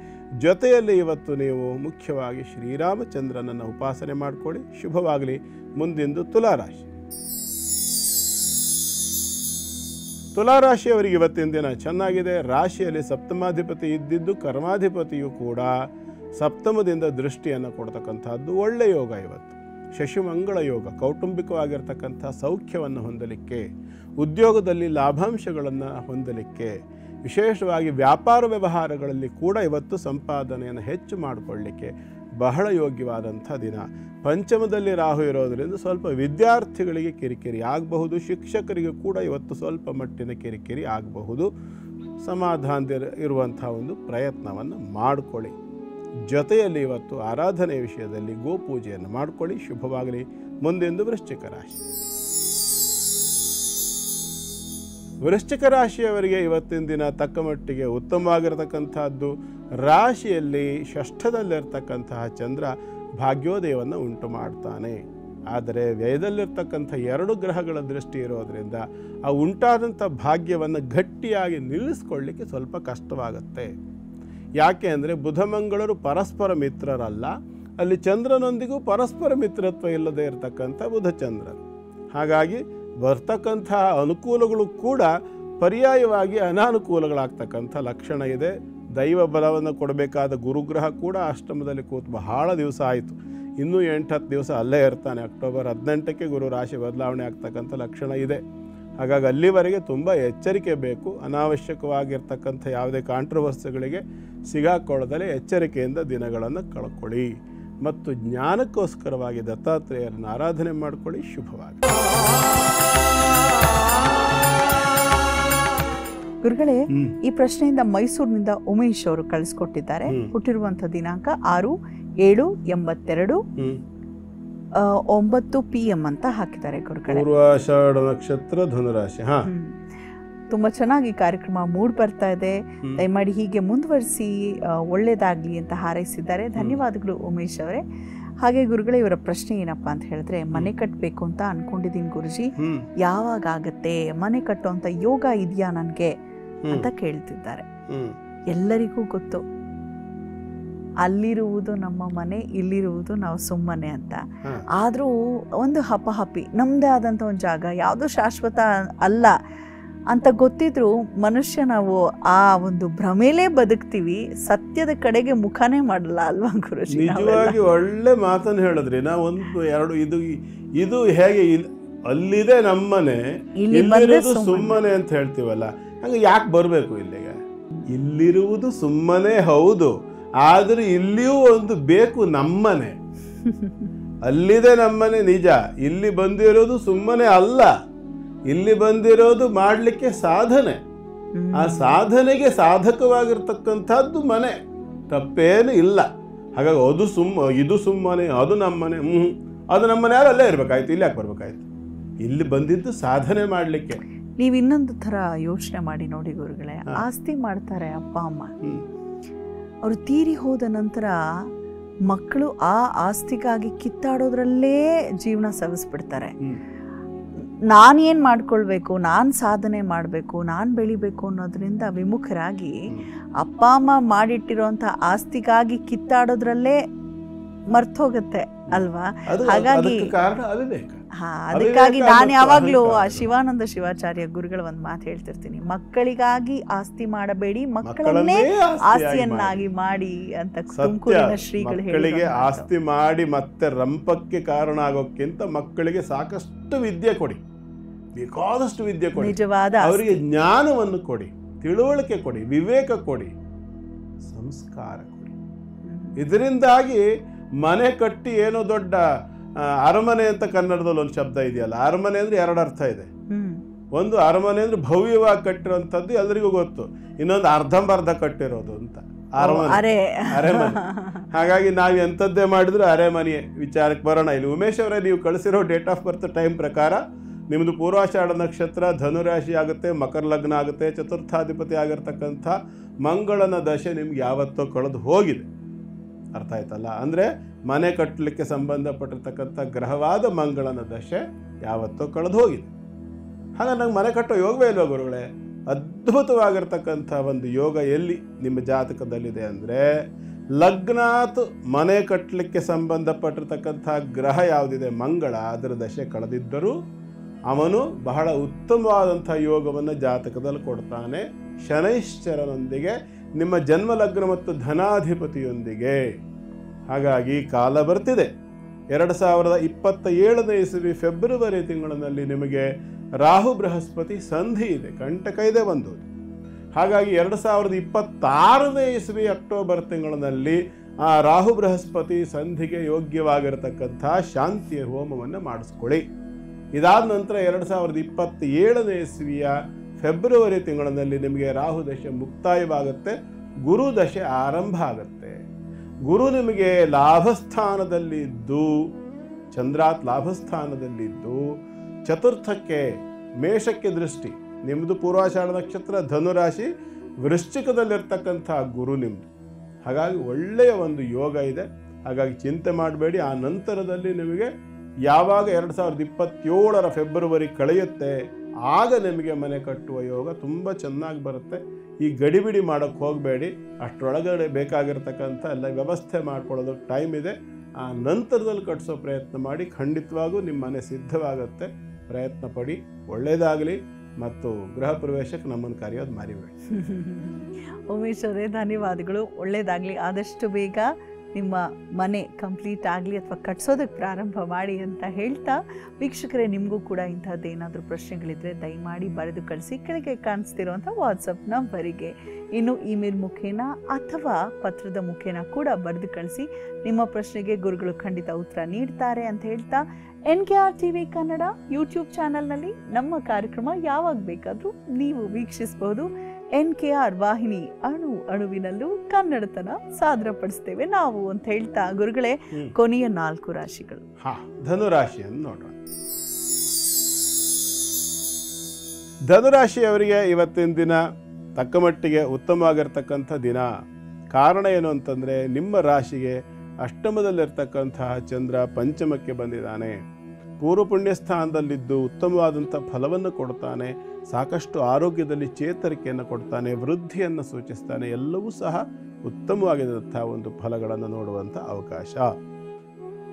ಜೊತೆಯಲ್ಲಿ ಇವತ್ತು ನೀವು ಮುಖ್ಯವಾಗಿ ಶ್ರೀರಾಮಚಂದ್ರನನ್ನು ಉಪಾಸನೆ ಮಾಡಿಕೊಳ್ಳಿ. ಶುಭವಾಗಲಿ. ಮುಂದಿಂದು ತುಲಾರಾಶಿ. ತುಲಾರಾಶಿಯವರಿಗೆ ಇವತ್ತಿನ ದಿನ ಚೆನ್ನಾಗಿದೆ. ರಾಶಿಯಲ್ಲಿ ಸಪ್ತಮಾಧಿಪತಿ ಇದ್ದಿದ್ದು ಕರ್ಮಾಧಿಪತಿಯು ಕೂಡ ಸಪ್ತಮದಿಂದ ದೃಷ್ಟಿಯನ್ನು ಕೊಡ್ತಕ್ಕಂಥದ್ದು ಒಳ್ಳೆಯ ಯೋಗ. ಇವತ್ತು ಶಶಿಮಂಗಳ ಯೋಗ, ಕೌಟುಂಬಿಕವಾಗಿರ್ತಕ್ಕಂಥ ಸೌಖ್ಯವನ್ನು ಹೊಂದಲಿಕ್ಕೆ, ಉದ್ಯೋಗದಲ್ಲಿ ಲಾಭಾಂಶಗಳನ್ನು ಹೊಂದಲಿಕ್ಕೆ, ವಿಶೇಷವಾಗಿ ವ್ಯಾಪಾರ ವ್ಯವಹಾರಗಳಲ್ಲಿ ಕೂಡ ಇವತ್ತು ಸಂಪಾದನೆಯನ್ನು ಹೆಚ್ಚು ಮಾಡಿಕೊಳ್ಳಲಿಕ್ಕೆ ಬಹಳ ಯೋಗ್ಯವಾದಂಥ ದಿನ. ಪಂಚಮದಲ್ಲಿ ರಾಹು ಇರೋದರಿಂದ ಸ್ವಲ್ಪ ವಿದ್ಯಾರ್ಥಿಗಳಿಗೆ ಕಿರಿಕಿರಿ ಆಗಬಹುದು. ಶಿಕ್ಷಕರಿಗೆ ಕೂಡ ಇವತ್ತು ಸ್ವಲ್ಪ ಮಟ್ಟಿನ ಕಿರಿಕಿರಿ ಆಗಬಹುದು. ಸಮಾಧಾನ ಇರುವಂಥ ಒಂದು ಪ್ರಯತ್ನವನ್ನು ಮಾಡಿಕೊಳ್ಳಿ. ಜೊತೆಯಲ್ಲಿ ಇವತ್ತು ಆರಾಧನೆ ವಿಷಯದಲ್ಲಿ ಗೋಪೂಜೆಯನ್ನು ಮಾಡಿಕೊಳ್ಳಿ. ಶುಭವಾಗಲಿ. ಮುಂದೆಂದು ವೃಶ್ಚಿಕ ರಾಶಿ. ವೃಶ್ಚಿಕ ರಾಶಿಯವರಿಗೆ ಇವತ್ತಿನ ದಿನ ತಕ್ಕ ಮಟ್ಟಿಗೆ ಉತ್ತಮವಾಗಿರತಕ್ಕಂಥದ್ದು. ರಾಶಿಯಲ್ಲಿ ಷಷ್ಠದಲ್ಲಿರ್ತಕ್ಕಂತಹ ಚಂದ್ರ ಭಾಗ್ಯೋದಯವನ್ನು ಉಂಟು ಮಾಡ್ತಾನೆ. ಆದರೆ ವ್ಯಯದಲ್ಲಿರ್ತಕ್ಕಂಥ 2 ಗ್ರಹಗಳ ದೃಷ್ಟಿ ಇರೋದರಿಂದ ಆ ಉಂಟಾದಂಥ ಭಾಗ್ಯವನ್ನು ಗಟ್ಟಿಯಾಗಿ ನಿಲ್ಲಿಸ್ಕೊಳ್ಳಿಕ್ಕೆ ಸ್ವಲ್ಪ ಕಷ್ಟವಾಗುತ್ತೆ. ಯಾಕೆ ಅಂದರೆ ಬುಧ ಮಂಗಳರು ಪರಸ್ಪರ ಮಿತ್ರರಲ್ಲ, ಅಲ್ಲಿ ಚಂದ್ರನೊಂದಿಗೂ ಪರಸ್ಪರ ಮಿತ್ರತ್ವ ಇಲ್ಲದೆ ಇರತಕ್ಕಂಥ ಬುಧ ಚಂದ್ರನು. ಹಾಗಾಗಿ ಬರ್ತಕ್ಕಂಥ ಅನುಕೂಲಗಳು ಕೂಡ ಪರ್ಯಾಯವಾಗಿ ಅನಾನುಕೂಲಗಳಾಗ್ತಕ್ಕಂಥ ಲಕ್ಷಣ ಇದೆ. ದೈವ ಬಲವನ್ನು ಕೊಡಬೇಕಾದ ಗುರುಗ್ರಹ ಕೂಡ ಅಷ್ಟಮದಲ್ಲಿ ಕೂತು ಬಹಳ ದಿವಸ ಆಯಿತು. ಇನ್ನೂ 8-10 ದಿವಸ ಅಲ್ಲೇ ಇರ್ತಾನೆ. ಅಕ್ಟೋಬರ್ 18ಕ್ಕೆ ಗುರು ರಾಶಿ ಬದಲಾವಣೆ ಆಗ್ತಕ್ಕಂಥ ಲಕ್ಷಣ ಇದೆ. ಹಾಗಾಗಿ ಅಲ್ಲಿವರೆಗೆ ತುಂಬ ಎಚ್ಚರಿಕೆ ಬೇಕು. ಅನಾವಶ್ಯಕವಾಗಿರ್ತಕ್ಕಂಥ ಯಾವುದೇ ಕಾಂಟ್ರವರ್ಸಿಗಳಿಗೆ ಸಿಗಾಕೊಳ್ಳದಲೇ ಎಚ್ಚರಿಕೆಯಿಂದ ದಿನಗಳನ್ನು ಕಳ್ಕೊಳ್ಳಿ. ಮತ್ತು ಜ್ಞಾನಕ್ಕೋಸ್ಕರವಾಗಿ ದತ್ತಾತ್ರೇಯರನ್ನು ಆರಾಧನೆ ಮಾಡಿಕೊಳ್ಳಿ. ಶುಭವಾಗಿ. ಗುರುಗಳೇ, ಈ ಪ್ರಶ್ನೆಯಿಂದ ಮೈಸೂರಿನಿಂದ ಉಮೇಶ್ ಅವರು ಕಳಿಸ್ಕೊಟ್ಟಿದ್ದಾರೆ. ಹುಟ್ಟಿರುವಂಥ ದಿನಾಂಕ 6/7/82 9 PM ಅಂತ ಹಾಕಿದ್ದಾರೆ ಗುರುಗಳೇ. ಪೂರ್ವಾಷಾಢ ನಕ್ಷತ್ರ, ಧನುರಾಶಿ. ತುಂಬಾ ಚೆನ್ನಾಗಿ ಕಾರ್ಯಕ್ರಮ ಮೂಡ್ ಬರ್ತಾ ಇದೆ. ದಯಮಾಡಿ ಹೀಗೆ ಮುಂದುವರಿಸಿ, ಒಳ್ಳೇದಾಗ್ಲಿ ಅಂತ ಹಾರೈಸಿದ್ದಾರೆ. ಧನ್ಯವಾದಗಳು ಉಮೇಶ್ ಅವರೇ. ಹಾಗೆ ಗುರುಗಳೇ, ಇವರ ಪ್ರಶ್ನೆ ಏನಪ್ಪಾ ಅಂತ ಹೇಳಿದ್ರೆ, ಮನೆ ಕಟ್ಟಬೇಕು ಅಂತ ಅನ್ಕೊಂಡಿದ್ದೀನಿ ಗುರುಜಿ, ಯಾವಾಗ ಆಗತ್ತೆ? ಮನೆ ಕಟ್ಟುವಂತ ಯೋಗ ಇದೆಯಾ ನನ್ಗೆ ಅಂತ ಕೇಳ್ತಿದ್ದಾರೆ. ಎಲ್ಲರಿಗೂ ಗೊತ್ತು, ಅಲ್ಲಿರುವುದು ನಮ್ಮ ಮನೆ, ಇಲ್ಲಿರುವುದು ನಾವು ಸುಮ್ಮನೆ ಅಂತ. ಆದ್ರೂ ಒಂದು ಹಪಹಪಿ, ನಮ್ದೇ ಆದಂತ ಒಂದು ಜಾಗ, ಯಾವುದು ಶಾಶ್ವತ ಅಲ್ಲ ಅಂತ ಗೊತ್ತಿದ್ರು ಮನುಷ್ಯ ನಾವು ಆ ಒಂದು ಭ್ರಮೆಲೇ ಬದುಕ್ತೀವಿ. ಸತ್ಯದ ಕಡೆಗೆ ಮುಖನೇ ಮಾಡಲ್ಲ ಅಲ್ವಾ ಗುರುಜಿ? ನಿಜವಾಗಿ ಒಳ್ಳೆ ಮಾತನ್ನು ಹೇಳಿದ್ರಿ. ನಾವು 1-2 ಇದು ಹೇಗೆ ಅಲ್ಲಿದೆ ನಮ್ಮನೆ, ಇಲ್ಲಿರುವುದು ಸುಮ್ಮನೆ ಅಂತ ಹೇಳ್ತೀವಲ್ಲ, ಹಂಗೆ ಯಾಕೆ ಬರಬೇಕು ಇಲ್ಲಿಗೆ? ಇಲ್ಲಿರುವುದು ಸುಮ್ಮನೆ ಹೌದು, ಆದ್ರೆ ಇಲ್ಲಿಯೂ ಒಂದು ಬೇಕು ನಮ್ಮನೆ. ಅಲ್ಲಿದೆ ನಮ್ಮನೆ ನಿಜ, ಇಲ್ಲಿ ಬಂದಿರೋದು ಸುಮ್ಮನೆ ಅಲ್ಲ, ಇಲ್ಲಿ ಬಂದಿರೋದು ಮಾಡಲಿಕ್ಕೆ ಸಾಧನೆ. ಆ ಸಾಧನೆಗೆ ಸಾಧಕವಾಗಿರ್ತಕ್ಕಂಥದ್ದು ಮನೆ, ತಪ್ಪೇನು ಇಲ್ಲ. ಹಾಗಾಗಿ ಇದು ಸುಮ್ಮನೆ, ಅದು ನಮ್ಮನೆ, ಅದು ನಮ್ಮನೆ ಯಾರು ಅಲ್ಲೇ ಇರ್ಬೇಕಾಯ್ತು, ಇಲ್ಲಿ ಯಾಕೆ ಬರ್ಬೇಕಾಯ್ತು? ಇಲ್ಲಿ ಬಂದಿದ್ದು ಸಾಧನೆ ಮಾಡಲಿಕ್ಕೆ. ನೀವು ಇನ್ನೊಂದು ಥರ ಯೋಚನೆ ಮಾಡಿ ನೋಡಿ ಗುರುಗಳೇ, ಆಸ್ತಿ ಮಾಡ್ತಾರೆ ಅಪ್ಪ ಅಮ್ಮ, ಅವರು ತೀರಿ ಹೋದ ನಂತರ ಮಕ್ಕಳು ಆ ಆಸ್ತಿಗಾಗಿ ಕಿತ್ತಾಡೋದ್ರಲ್ಲೇ ಜೀವನ ಸವಿಸ್ಬಿಡ್ತಾರೆ. ನಾನೇನು ಮಾಡ್ಕೊಳ್ಬೇಕು, ನಾನು ಸಾಧನೆ ಮಾಡಬೇಕು, ನಾನು ಬೆಳಿಬೇಕು ಅನ್ನೋದ್ರಿಂದ ವಿಮುಖರಾಗಿ ಅಪ್ಪ ಅಮ್ಮ ಮಾಡಿಟ್ಟಿರೋಂಥ ಆಸ್ತಿಗಾಗಿ ಕಿತ್ತಾಡೋದ್ರಲ್ಲೇ ಮರ್ತೋಗುತ್ತೆ ಅಲ್ವಾ? ಹಾಗಾಗಿ ಅದಕ್ಕಾಗಿ ನಾನು ಯಾವಾಗ್ಲೂ ಆ ಶಿವಾನಂದ ಶಿವಾಚಾರ್ಯ ಗುರುಗಳ ಒಂದು ಮಾತು ಹೇಳ್ತಿರ್ತೀನಿ, ಮಕ್ಕಳಿಗಾಗಿ ಆಸ್ತಿ ಮಾಡಬೇಡಿ, ಮಕ್ಕಳನ್ನೇ ಆಸ್ತಿಯನ್ನಾಗಿ ಮಾಡಿ ಅಂತ ತುಮಕೂರಿನ ಶ್ರೀಗಳು ಮಕ್ಕಳಿಗೆ ಆಸ್ತಿ ಮಾಡಿ ಮತ್ತೆ ರಂಪಕ್ಕೆ ಕಾರಣ ಆಗೋಕ್ಕಿಂತ ಮಕ್ಕಳಿಗೆ ಸಾಕಷ್ಟು ವಿದ್ಯೆ ಕೊಡಿ, ಬೇಕಾದಷ್ಟು ವಿದ್ಯೆ ಕೊಡಿ, ನಿಜವಾದ ಅವರಿಗೆ ಜ್ಞಾನವನ್ನು ಕೊಡಿ, ತಿಳುವಳಿಕೆ ಕೊಡಿ, ವಿವೇಕ ಕೊಡಿ, ಸಂಸ್ಕಾರ ಕೊಡಿ. ಇದರಿಂದಾಗಿ ಮನೆ ಕಟ್ಟಿ ಏನೋ ದೊಡ್ಡ ಅರಮನೆ ಅಂತ ಕನ್ನಡದಲ್ಲಿ ಒಂದು ಶಬ್ದ ಇದೆಯಲ್ಲ, ಅರಮನೆ ಅಂದ್ರೆ 2 ಅರ್ಥ ಇದೆ. ಒಂದು ಅರಮನೆ ಅಂದ್ರೆ ಭವ್ಯವಾಗಿ ಕಟ್ಟಿರುವಂಥದ್ದು ಎಲ್ಲರಿಗೂ ಗೊತ್ತು, ಇನ್ನೊಂದು ಅರ್ಧಂಬರ್ಧ ಕಟ್ಟಿರೋದು ಅಂತ ಅರಮನೆ. ಹಾಗಾಗಿ ನಾವು ಎಂಥದ್ದೇ ಮಾಡಿದ್ರು ಅರೆಮನೆ ವಿಚಾರಕ್ಕೆ ಬರೋಣ. ಇಲ್ಲಿ ಉಮೇಶ್ ಅವರೇ, ನೀವು ಕಳಿಸಿರೋ ಡೇಟ್ ಆಫ್ ಬರ್ತ್ ಟೈಮ್ ಪ್ರಕಾರ ನಿಮ್ಮದು ಪೂರ್ವಾಷಾಢ ನಕ್ಷತ್ರ ಧನುರಾಶಿ ಆಗುತ್ತೆ, ಮಕರ ಲಗ್ನ ಆಗುತ್ತೆ. ಚತುರ್ಥಾಧಿಪತಿ ಆಗಿರ್ತಕ್ಕಂಥ ಮಂಗಳನ ದಶೆ ನಿಮ್ಗೆ ಯಾವತ್ತೋ ಕಳೆದು ಹೋಗಿದೆ. ಅರ್ಥ ಆಯ್ತಲ್ಲ? ಅಂದರೆ ಮನೆ ಕಟ್ಟಲಿಕ್ಕೆ ಸಂಬಂಧಪಟ್ಟಿರ್ತಕ್ಕಂಥ ಗ್ರಹವಾದ ಮಂಗಳನ ದಶೆ ಯಾವತ್ತೋ ಕಳೆದು ಹೋಗಿದೆ. ಹಾಗಾಗಿ ನಂಗೆ ಮನೆ ಕಟ್ಟೋ ಯೋಗವೇ ಇಲ್ವ ಗುರುಗಳೇ? ಅದ್ಭುತವಾಗಿರ್ತಕ್ಕಂಥ ಒಂದು ಯೋಗ ಎಲ್ಲಿ ನಿಮ್ಮ ಜಾತಕದಲ್ಲಿದೆ ಅಂದರೆ, ಲಗ್ನಾತ್ ಮನೆ ಕಟ್ಟಲಿಕ್ಕೆ ಸಂಬಂಧಪಟ್ಟಿರ್ತಕ್ಕಂಥ ಗ್ರಹ ಯಾವುದಿದೆ ಮಂಗಳ, ಅದರ ದಶೆ ಕಳೆದಿದ್ದರೂ ಅವನು ಬಹಳ ಉತ್ತಮವಾದಂಥ ಯೋಗವನ್ನು ಜಾತಕದಲ್ಲಿ ಕೊಡ್ತಾನೆ, ಶನೈಶ್ಚರನೊಂದಿಗೆ, ನಿಮ್ಮ ಜನ್ಮ ಲಗ್ನ ಮತ್ತು ಧನಾಧಿಪತಿಯೊಂದಿಗೆ. ಹಾಗಾಗಿ ಕಾಲ ಬರ್ತಿದೆ. 2027ನೇ ಇಸವಿ ಫೆಬ್ರವರಿ ತಿಂಗಳಿನಲ್ಲಿ ನಿಮಗೆ ರಾಹು ಬೃಹಸ್ಪತಿ ಸಂಧಿ ಇದೆ, ಕಂಟಕ ಇದೆ ಒಂದು. ಹಾಗಾಗಿ 2026ನೇ ಇಸವಿ ಅಕ್ಟೋಬರ್ ತಿಂಗಳಿನಲ್ಲಿ ಆ ರಾಹು ಬೃಹಸ್ಪತಿ ಸಂಧಿಗೆ ಯೋಗ್ಯವಾಗಿರತಕ್ಕಂಥ ಶಾಂತಿಯ ಹೋಮವನ್ನು ಮಾಡಿಸ್ಕೊಳ್ಳಿ. ಇದಾದ ನಂತರ 2027ನೇ ಇಸವಿಯ ಫೆಬ್ರವರಿ ತಿಂಗಳಿನಲ್ಲಿ ನಿಮಗೆ ರಾಹು ದಶೆ ಮುಕ್ತಾಯವಾಗುತ್ತೆ, ಗುರು ದಶೆ ಆರಂಭ ಆಗುತ್ತೆ. ಗುರು ನಿಮಗೆ ಲಾಭಸ್ಥಾನದಲ್ಲಿದ್ದು, ಚಂದ್ರಾತ್ ಲಾಭಸ್ಥಾನದಲ್ಲಿದ್ದು, ಚತುರ್ಥಕ್ಕೆ ಮೇಷಕ್ಕೆ ದೃಷ್ಟಿ. ನಿಮ್ಮದು ಪೂರ್ವಾಷಾಢ ನಕ್ಷತ್ರ, ಧನುರಾಶಿ, ವೃಶ್ಚಿಕದಲ್ಲಿರ್ತಕ್ಕಂಥ ಗುರು ನಿಮ್ಮದು. ಹಾಗಾಗಿ ಒಳ್ಳೆಯ ಒಂದು ಯೋಗ ಇದೆ. ಹಾಗಾಗಿ ಚಿಂತೆ ಮಾಡಬೇಡಿ. ಆ ನಂತರದಲ್ಲಿ ನಿಮಗೆ ಯಾವಾಗ 2027ರ ಫೆಬ್ರವರಿ ಕಳೆಯುತ್ತೆ, ಆಗ ನಿಮಗೆ ಮನೆ ಕಟ್ಟುವ ಯೋಗ ತುಂಬ ಚೆನ್ನಾಗಿ ಬರುತ್ತೆ. ಈ ಗಡಿಬಿಡಿ ಮಾಡೋಕ್ಕೆ ಹೋಗಬೇಡಿ. ಅಷ್ಟರೊಳಗಡೆ ಬೇಕಾಗಿರ್ತಕ್ಕಂಥ ಎಲ್ಲ ವ್ಯವಸ್ಥೆ ಮಾಡ್ಕೊಳ್ಳೋದಕ್ಕೆ ಟೈಮ್ ಇದೆ. ಆ ನಂತರದಲ್ಲಿ ಕಟ್ಟಿಸೋ ಪ್ರಯತ್ನ ಮಾಡಿ. ಖಂಡಿತವಾಗೂ ನಿಮ್ಮ ಮನೆ ಸಿದ್ಧವಾಗುತ್ತೆ. ಪ್ರಯತ್ನ ಪಡಿ. ಒಳ್ಳೆಯದಾಗಲಿ. ಮತ್ತು ಗೃಹ ಪ್ರವೇಶಕ್ಕೆ ನಮ್ಮನ್ನು ಕರೆಯೋದು ಮರಿಬೇಡಿ. ಉಮೇಶ್ ಅವರೇ, ಧನ್ಯವಾದಗಳು. ಒಳ್ಳೆಯದಾಗಲಿ. ಆದಷ್ಟು ಬೇಗ ನಿಮ್ಮ ಮನೆ ಕಂಪ್ಲೀಟ್ ಆಗಲಿ ಅಥವಾ ಕಟ್ಸೋದಕ್ಕೆ ಪ್ರಾರಂಭ ಮಾಡಿ ಅಂತ ಹೇಳ್ತಾ, ವೀಕ್ಷಕರೇ, ನಿಮಗೂ ಕೂಡ ಇಂಥದ್ದೇನಾದರೂ ಪ್ರಶ್ನೆಗಳಿದ್ದರೆ ದಯಮಾಡಿ ಬರೆದು ಕಳಿಸಿ ಕೆಳಗೆ ಕಾಣಿಸ್ತಿರುವಂಥ ವಾಟ್ಸಪ್ ನಂಬರಿಗೆ. ಇನ್ನು ಇಮೇಲ್ ಮುಖೇನ ಅಥವಾ ಪತ್ರದ ಮುಖೇನ ಕೂಡ ಬರೆದು ಕಳಿಸಿ. ನಿಮ್ಮ ಪ್ರಶ್ನೆಗೆ ಗುರುಗಳು ಖಂಡಿತ ಉತ್ತರ ನೀಡ್ತಾರೆ ಅಂತ ಹೇಳ್ತಾ, NKR TV ಕನ್ನಡ ಯೂಟ್ಯೂಬ್ ಚಾನಲ್ನಲ್ಲಿ ನಮ್ಮ ಕಾರ್ಯಕ್ರಮ ಯಾವಾಗ ಬೇಕಾದರೂ ನೀವು ವೀಕ್ಷಿಸಬಹುದು. NKR ವಾಹಿನಿ ಅಣುವಿನಲ್ಲೂ ಕನ್ನಡತನ ಸಾದರಪಡಿಸ್ತೇವೆ ನಾವು ಅಂತ ಹೇಳ್ತಾ, ಗುರುಗಳೇ, ಕೊನೆಯ 4 ರಾಶಿಗಳು. ಧನುರಾಶಿಯನ್ನು ನೋಡೋಣ. ಧನುರಾಶಿಯವರಿಗೆ ಇವತ್ತಿನ ದಿನ ತಕ್ಕಮಟ್ಟಿಗೆ ಉತ್ತಮವಾಗಿರ್ತಕ್ಕಂಥ ದಿನ. ಕಾರಣ ಏನು ಅಂತಂದರೆ, ನಿಮ್ಮ ರಾಶಿಗೆ ಅಷ್ಟಮದಲ್ಲಿರ್ತಕ್ಕಂತಹ ಚಂದ್ರ ಪಂಚಮಕ್ಕೆ ಬಂದಿದ್ದಾನೆ. ಪೂರ್ವ ಪುಣ್ಯ ಸ್ಥಾನದಲ್ಲಿದ್ದು ಉತ್ತಮವಾದಂಥ ಫಲವನ್ನು ಕೊಡ್ತಾನೆ. ಸಾಕಷ್ಟು ಆರೋಗ್ಯದಲ್ಲಿ ಚೇತರಿಕೆಯನ್ನು ಕೊಡ್ತಾನೆ, ವೃದ್ಧಿಯನ್ನು ಸೂಚಿಸ್ತಾನೆ. ಎಲ್ಲವೂ ಸಹ ಉತ್ತಮವಾಗಿದ್ದಂಥ ಒಂದು ಫಲಗಳನ್ನು ನೋಡುವಂಥ ಅವಕಾಶ.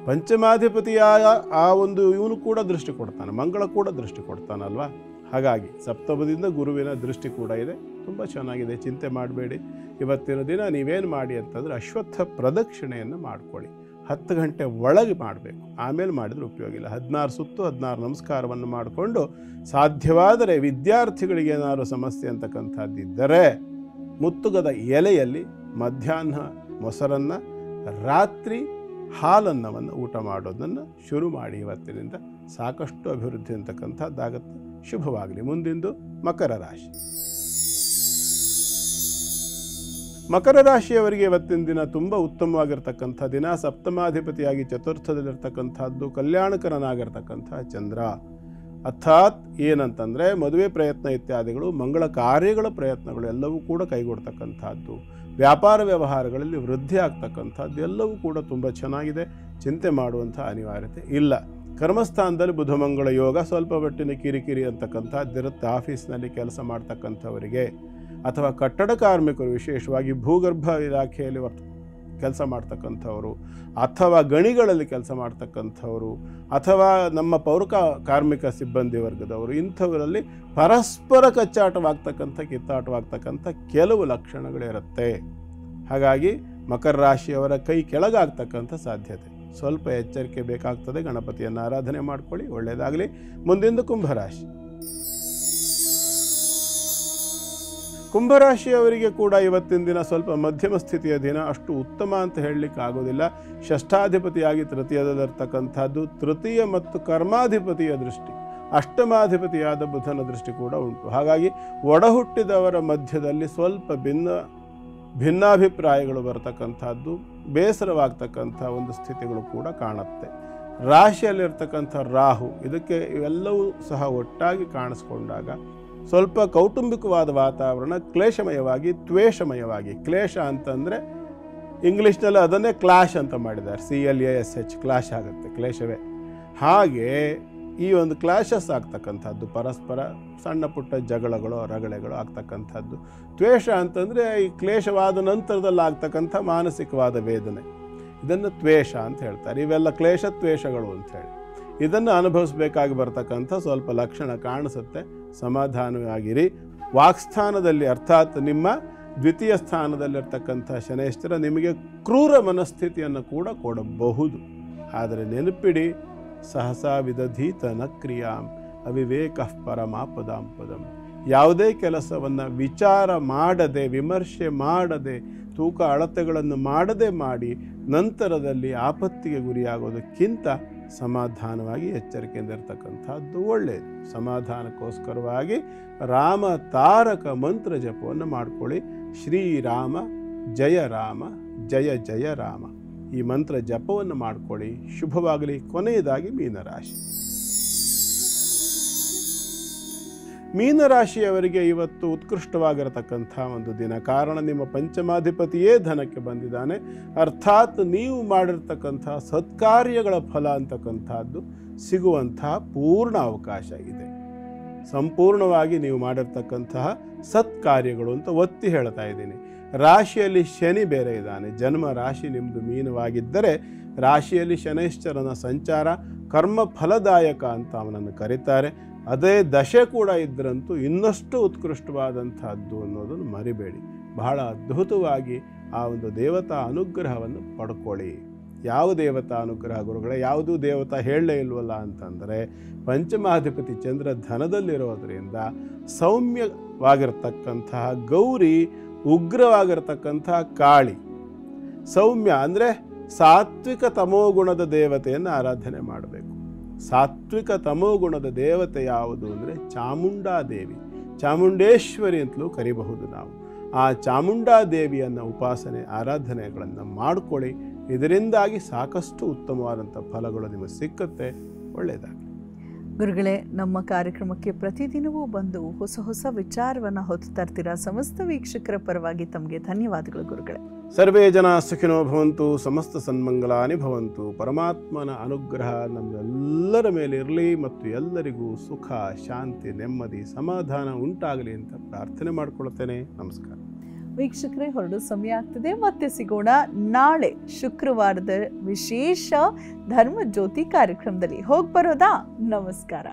ಪಂಚಮಾಧಿಪತಿಯಾದ ಆ ಒಂದು ಇವನು ಕೂಡ ದೃಷ್ಟಿ ಕೊಡ್ತಾನೆ, ಮಂಗಳ ಕೂಡ ದೃಷ್ಟಿ ಕೊಡ್ತಾನಲ್ವಾ. ಹಾಗಾಗಿ ಸಪ್ತಮದಿಂದ ಗುರುವಿನ ದೃಷ್ಟಿ ಕೂಡ ಇದೆ. ತುಂಬ ಚೆನ್ನಾಗಿದೆ. ಚಿಂತೆ ಮಾಡಬೇಡಿ. ಇವತ್ತಿನ ದಿನ ನೀವೇನು ಮಾಡಿ ಅಂತಂದರೆ, ಅಶ್ವತ್ಥ ಪ್ರದಕ್ಷಿಣೆಯನ್ನು ಮಾಡಿಕೊಳ್ಳಿ. 10 ಗಂಟೆ ಒಳಗೆ ಮಾಡಬೇಕು. ಆಮೇಲೆ ಮಾಡಿದರೆ ಉಪಯೋಗ ಇಲ್ಲ. 16 ಸುತ್ತು 16 ನಮಸ್ಕಾರವನ್ನು ಮಾಡಿಕೊಂಡು, ಸಾಧ್ಯವಾದರೆ ವಿದ್ಯಾರ್ಥಿಗಳಿಗೆ ಏನಾದರೂ ಸಮಸ್ಯೆ ಅಂತಕ್ಕಂಥದ್ದಿದ್ದರೆ ಮುತ್ತುಗದ ಎಲೆಯಲ್ಲಿ ಮಧ್ಯಾಹ್ನ ಮೊಸರನ್ನು, ರಾತ್ರಿ ಹಾಲನ್ನವನ್ನು ಊಟ ಮಾಡೋದನ್ನು ಶುರು ಮಾಡಿ. ಇವತ್ತಿನಿಂದ ಸಾಕಷ್ಟು ಅಭಿವೃದ್ಧಿ ಅಂತಕ್ಕಂಥದ್ದಾಗತ್ತೆ. ಶುಭವಾಗಲಿ. ಮುಂದಿಂದು ಮಕರ ರಾಶಿ. ಮಕರ ರಾಶಿಯವರಿಗೆ ಇವತ್ತಿನ ದಿನ ತುಂಬ ಉತ್ತಮವಾಗಿರ್ತಕ್ಕಂಥ ದಿನ. ಸಪ್ತಮಾಧಿಪತಿಯಾಗಿ ಚತುರ್ಥದಲ್ಲಿರ್ತಕ್ಕಂಥದ್ದು ಕಲ್ಯಾಣಕರನಾಗಿರ್ತಕ್ಕಂಥ ಚಂದ್ರ. ಅರ್ಥಾತ್ ಏನಂತಂದರೆ, ಮದುವೆ ಪ್ರಯತ್ನ ಇತ್ಯಾದಿಗಳು, ಮಂಗಳ ಕಾರ್ಯಗಳ ಪ್ರಯತ್ನಗಳು ಎಲ್ಲವೂ ಕೂಡ ಕೈಗೊಡ್ತಕ್ಕಂಥದ್ದು. ವ್ಯಾಪಾರ ವ್ಯವಹಾರಗಳಲ್ಲಿ ವೃದ್ಧಿ ಆಗ್ತಕ್ಕಂಥದ್ದು ಎಲ್ಲವೂ ಕೂಡ ತುಂಬ ಚೆನ್ನಾಗಿದೆ. ಚಿಂತೆ ಮಾಡುವಂಥ ಅನಿವಾರ್ಯತೆ ಇಲ್ಲ. ಕರ್ಮಸ್ಥಾನದಲ್ಲಿ ಬುಧಮಂಗಳ ಯೋಗ. ಸ್ವಲ್ಪ ಮಟ್ಟಿನ ಕಿರಿಕಿರಿ ಅಂತಕ್ಕಂಥದ್ದಿರುತ್ತೆ. ಆಫೀಸ್ನಲ್ಲಿ ಕೆಲಸ ಮಾಡ್ತಕ್ಕಂಥವರಿಗೆ ಅಥವಾ ಕಟ್ಟಡ ಕಾರ್ಮಿಕರು, ವಿಶೇಷವಾಗಿ ಭೂಗರ್ಭ ಇಲಾಖೆಯಲ್ಲಿ ಕೆಲಸ ಮಾಡ್ತಕ್ಕಂಥವರು, ಅಥವಾ ಗಣಿಗಳಲ್ಲಿ ಕೆಲಸ ಮಾಡ್ತಕ್ಕಂಥವರು, ಅಥವಾ ನಮ್ಮ ಪೌರ ಕಾರ್ಮಿಕ ಸಿಬ್ಬಂದಿ ವರ್ಗದವರು, ಇಂಥವರಲ್ಲಿ ಪರಸ್ಪರ ಕಚ್ಚಾಟವಾಗ್ತಕ್ಕಂಥ, ಕಿತ್ತಾಟವಾಗ್ತಕ್ಕಂಥ ಕೆಲವು ಲಕ್ಷಣಗಳಿರುತ್ತೆ. ಹಾಗಾಗಿ ಮಕರ ರಾಶಿಯವರ ಕೈ ಕೆಳಗಾಗ್ತಕ್ಕಂಥ ಸಾಧ್ಯತೆ. ಸ್ವಲ್ಪ ಎಚ್ಚರಿಕೆ ಬೇಕಾಗ್ತದೆ. ಗಣಪತಿಯನ್ನು ಆರಾಧನೆ ಮಾಡ್ಕೊಳ್ಳಿ. ಒಳ್ಳೆಯದಾಗಲಿ. ಮುಂದಿಂದು ಕುಂಭರಾಶಿ. ಕುಂಭರಾಶಿಯವರಿಗೆ ಕೂಡ ಇವತ್ತಿನ ದಿನ ಸ್ವಲ್ಪ ಮಧ್ಯಮ ಸ್ಥಿತಿಯ ದಿನ. ಅಷ್ಟು ಉತ್ತಮ ಅಂತ ಹೇಳಲಿಕ್ಕೆ ಆಗೋದಿಲ್ಲ. ಷಷ್ಠಾಧಿಪತಿಯಾಗಿ ತೃತೀಯದಲ್ಲಿರ್ತಕ್ಕಂಥದ್ದು, ತೃತೀಯ ಮತ್ತು ಕರ್ಮಾಧಿಪತಿಯ ದೃಷ್ಟಿ, ಅಷ್ಟಮಾಧಿಪತಿಯಾದ ಬುಧನ ದೃಷ್ಟಿ ಕೂಡ ಉಂಟು. ಹಾಗಾಗಿ ಒಡಹುಟ್ಟಿದವರ ಮಧ್ಯದಲ್ಲಿ ಸ್ವಲ್ಪ ಭಿನ್ನಾಭಿಪ್ರಾಯಗಳು ಬರತಕ್ಕಂಥದ್ದು, ಬೇಸರವಾಗ್ತಕ್ಕಂಥ ಒಂದು ಸ್ಥಿತಿಗಳು ಕೂಡ ಕಾಣುತ್ತೆ. ರಾಶಿಯಲ್ಲಿರ್ತಕ್ಕಂಥ ರಾಹು, ಇದಕ್ಕೆ ಇವೆಲ್ಲವೂ ಸಹ ಒಟ್ಟಾಗಿ ಕಾಣಿಸ್ಕೊಂಡಾಗ ಸ್ವಲ್ಪ ಕೌಟುಂಬಿಕವಾದ ವಾತಾವರಣ ಕ್ಲೇಶಮಯವಾಗಿ, ದ್ವೇಷಮಯವಾಗಿ. ಕ್ಲೇಶ ಅಂತಂದರೆ ಇಂಗ್ಲೀಷ್ನಲ್ಲಿ ಅದನ್ನೇ ಕ್ಲಾಶ್ ಅಂತ ಮಾಡಿದ್ದಾರೆ, CLASH, ಕ್ಲಾಶ್ ಆಗುತ್ತೆ, ಕ್ಲೇಶವೇ. ಹಾಗೆ ಈ ಒಂದು ಕ್ಲಾಶಸ್ ಆಗ್ತಕ್ಕಂಥದ್ದು, ಪರಸ್ಪರ ಸಣ್ಣ ಪುಟ್ಟ ಜಗಳಗಳು, ರಗಳೆಗಳು ಆಗ್ತಕ್ಕಂಥದ್ದು. ದ್ವೇಷ ಅಂತಂದರೆ ಈ ಕ್ಲೇಶವಾದ ನಂತರದಲ್ಲಿ ಆಗ್ತಕ್ಕಂಥ ಮಾನಸಿಕವಾದ ವೇದನೆ, ಇದನ್ನು ದ್ವೇಷ ಅಂತ ಹೇಳ್ತಾರೆ. ಇವೆಲ್ಲ ಕ್ಲೇಶ ದ್ವೇಷಗಳು ಅಂಥೇಳಿ ಇದನ್ನು ಅನುಭವಿಸಬೇಕಾಗಿ ಬರ್ತಕ್ಕಂಥ ಸ್ವಲ್ಪ ಲಕ್ಷಣ ಕಾಣಿಸುತ್ತೆ. ಸಮಾಧಾನವಾಗಿರಿ. ವಾಕ್ಸ್ಥಾನದಲ್ಲಿ, ಅರ್ಥಾತ್ ನಿಮ್ಮ ದ್ವಿತೀಯ ಸ್ಥಾನದಲ್ಲಿರ್ತಕ್ಕಂಥ ಶನೈಶ್ಚರ ನಿಮಗೆ ಕ್ರೂರ ಮನಸ್ಥಿತಿಯನ್ನು ಕೂಡ ಕೊಡಬಹುದು. ಆದರೆ ನೆನಪಿಡಿ, ಸಹಸಾ ವಿದಧೀತ ನ ಕ್ರಿಯಾಂ ಅವಿವೇಕ ಪರಮಾಪದಾಂ ಪದಂ. ಯಾವುದೇ ಕೆಲಸವನ್ನು ವಿಚಾರ ಮಾಡದೆ, ವಿಮರ್ಶೆ ಮಾಡದೆ, ತೂಕ ಅಳತೆಗಳನ್ನು ಮಾಡದೆ ಮಾಡಿ ನಂತರದಲ್ಲಿ ಆಪತ್ತಿಗೆ ಗುರಿಯಾಗೋದಕ್ಕಿಂತ ಸಮಾಧಾನವಾಗಿ ಎಚ್ಚರಿಕೆಯಿಂದ ಇರ್ತಕ್ಕಂಥದ್ದು ಒಳ್ಳೆಯದು. ಸಮಾಧಾನಕ್ಕೋಸ್ಕರವಾಗಿ ರಾಮ ತಾರಕ ಮಂತ್ರ ಜಪವನ್ನು ಮಾಡಿಕೊಳ್ಳಿ. ಶ್ರೀರಾಮ ಜಯ ರಾಮ ಜಯ ಜಯ ರಾಮ, ಈ ಮಂತ್ರ ಜಪವನ್ನು ಮಾಡಿಕೊಳ್ಳಿ. ಶುಭವಾಗಲಿ. ಕೊನೆಯದಾಗಿ ಮೀನರಾಶಿ. ಮೀನರಾಶಿಯವರಿಗೆ ಇವತ್ತು ಉತ್ಕೃಷ್ಟವಾಗಿರತಕ್ಕಂಥ ಒಂದು ದಿನ. ಕಾರಣ ನಿಮ್ಮ ಪಂಚಮಾಧಿಪತಿಯೇ ಧನಕ್ಕೆ ಬಂದಿದ್ದಾನೆ. ಅರ್ಥಾತ್ ನೀವು ಮಾಡಿರ್ತಕ್ಕಂಥ ಸತ್ಕಾರ್ಯಗಳ ಫಲ ಅಂತಕ್ಕಂಥದ್ದು ಸಿಗುವಂತಹ ಪೂರ್ಣ ಅವಕಾಶ ಇದೆ. ಸಂಪೂರ್ಣವಾಗಿ ನೀವು ಮಾಡಿರ್ತಕ್ಕಂತಹ ಸತ್ಕಾರ್ಯಗಳು ಅಂತ ಒತ್ತಿ ಹೇಳ್ತಾ ಇದ್ದೀನಿ. ರಾಶಿಯಲ್ಲಿ ಶನಿ ಬೇರೆ ಇದ್ದಾನೆ. ಜನ್ಮ ರಾಶಿ ನಿಮ್ಮದು ಮೀನವಾಗಿದ್ದರೆ ರಾಶಿಯಲ್ಲಿ ಶನೈಶ್ಚರನ ಸಂಚಾರ ಕರ್ಮ ಫಲದಾಯಕ ಅಂತ ಅವನನ್ನು ಕರೀತಾರೆ. ಅದೇ ದಶೆ ಕೂಡ ಇದ್ದರಂತೂ ಇನ್ನಷ್ಟು ಉತ್ಕೃಷ್ಟವಾದಂತಹದ್ದು ಅನ್ನೋದನ್ನು ಮರಿಬೇಡಿ. ಬಹಳ ಅದ್ಭುತವಾಗಿ ಆ ಒಂದು ದೇವತಾ ಅನುಗ್ರಹವನ್ನು ಪಡ್ಕೊಳ್ಳಿ. ಯಾವ ದೇವತಾ ಅನುಗ್ರಹ ಗುರುಗಳೇ? ಯಾವುದೂ ದೇವತಾ ಹೇಳಲೇ ಇಲ್ವಲ್ಲ ಅಂತಂದರೆ, ಪಂಚಮಾಧಿಪತಿ ಚಂದ್ರ ಧನದಲ್ಲಿರೋದರಿಂದ ಸೌಮ್ಯವಾಗಿರ್ತಕ್ಕಂತಹ ಗೌರಿ, ಉಗ್ರವಾಗಿರ್ತಕ್ಕಂತಹ ಕಾಳಿ. ಸೌಮ್ಯ ಅಂದರೆ ಸಾತ್ವಿಕ ತಮೋಗುಣದ ದೇವತೆಯನ್ನು ಆರಾಧನೆ ಮಾಡಬೇಕು. ಸಾತ್ವಿಕ ತಮೋಗುಣದ ದೇವತೆ ಯಾವುದು ಅಂದರೆ ಚಾಮುಂಡಾದೇವಿ, ಚಾಮುಂಡೇಶ್ವರಿ ಅಂತಲೂ ಕರಿಬಹುದು ನಾವು. ಆ ಚಾಮುಂಡಾದೇವಿಯನ್ನು ಉಪಾಸನೆ, ಆರಾಧನೆಗಳನ್ನು ಮಾಡಿಕೊಳ್ಳಿ. ಇದರಿಂದಾಗಿ ಸಾಕಷ್ಟು ಉತ್ತಮವಾದಂಥ ಫಲಗಳು ನಿಮಗೆ ಸಿಕ್ಕುತ್ತೆ. ಒಳ್ಳೆಯದಾಗಲಿ. ಗುರುಗಳೇ, ನಮ್ಮ ಕಾರ್ಯಕ್ರಮಕ್ಕೆ ಪ್ರತಿದಿನವೂ ಬಂದು ಹೊಸ ಹೊಸ ವಿಚಾರವನ್ನು ಹೊತ್ತು ತರ್ತೀರಾ. ಸಮಸ್ತ ವೀಕ್ಷಕರ ಪರವಾಗಿ ತಮಗೆ ಧನ್ಯವಾದಗಳು ಗುರುಗಳೇ. ಸರ್ವೇ ಜನ ಸುಖಿನೋ ಭವಂತು, ಸಮಸ್ತ ಸನ್ಮಂಗಲಾನಿ ಭವಂತು. ಪರಮಾತ್ಮನ ಅನುಗ್ರಹ ನಮ್ಮೆಲ್ಲರ ಮೇಲೆ ಇರಲಿ ಮತ್ತು ಎಲ್ಲರಿಗೂ ಸುಖ, ಶಾಂತಿ, ನೆಮ್ಮದಿ, ಸಮಾಧಾನ ಉಂಟಾಗಲಿ ಅಂತ ಪ್ರಾರ್ಥನೆ ಮಾಡಿಕೊಳ್ಳುತ್ತೇನೆ. ನಮಸ್ಕಾರ. ವೀಕ್ಷಕರೇ, ಹೊರಡು ಸಮಯ ಆಗ್ತದೆ. ಮತ್ತೆ ಸಿಗೋಣ ನಾಳೆ ಶುಕ್ರವಾರದ ವಿಶೇಷ ಧರ್ಮ ಜ್ಯೋತಿ ಕಾರ್ಯಕ್ರಮದಲ್ಲಿ. ಹೋಗಿ ಬರೋದಾ? ನಮಸ್ಕಾರ.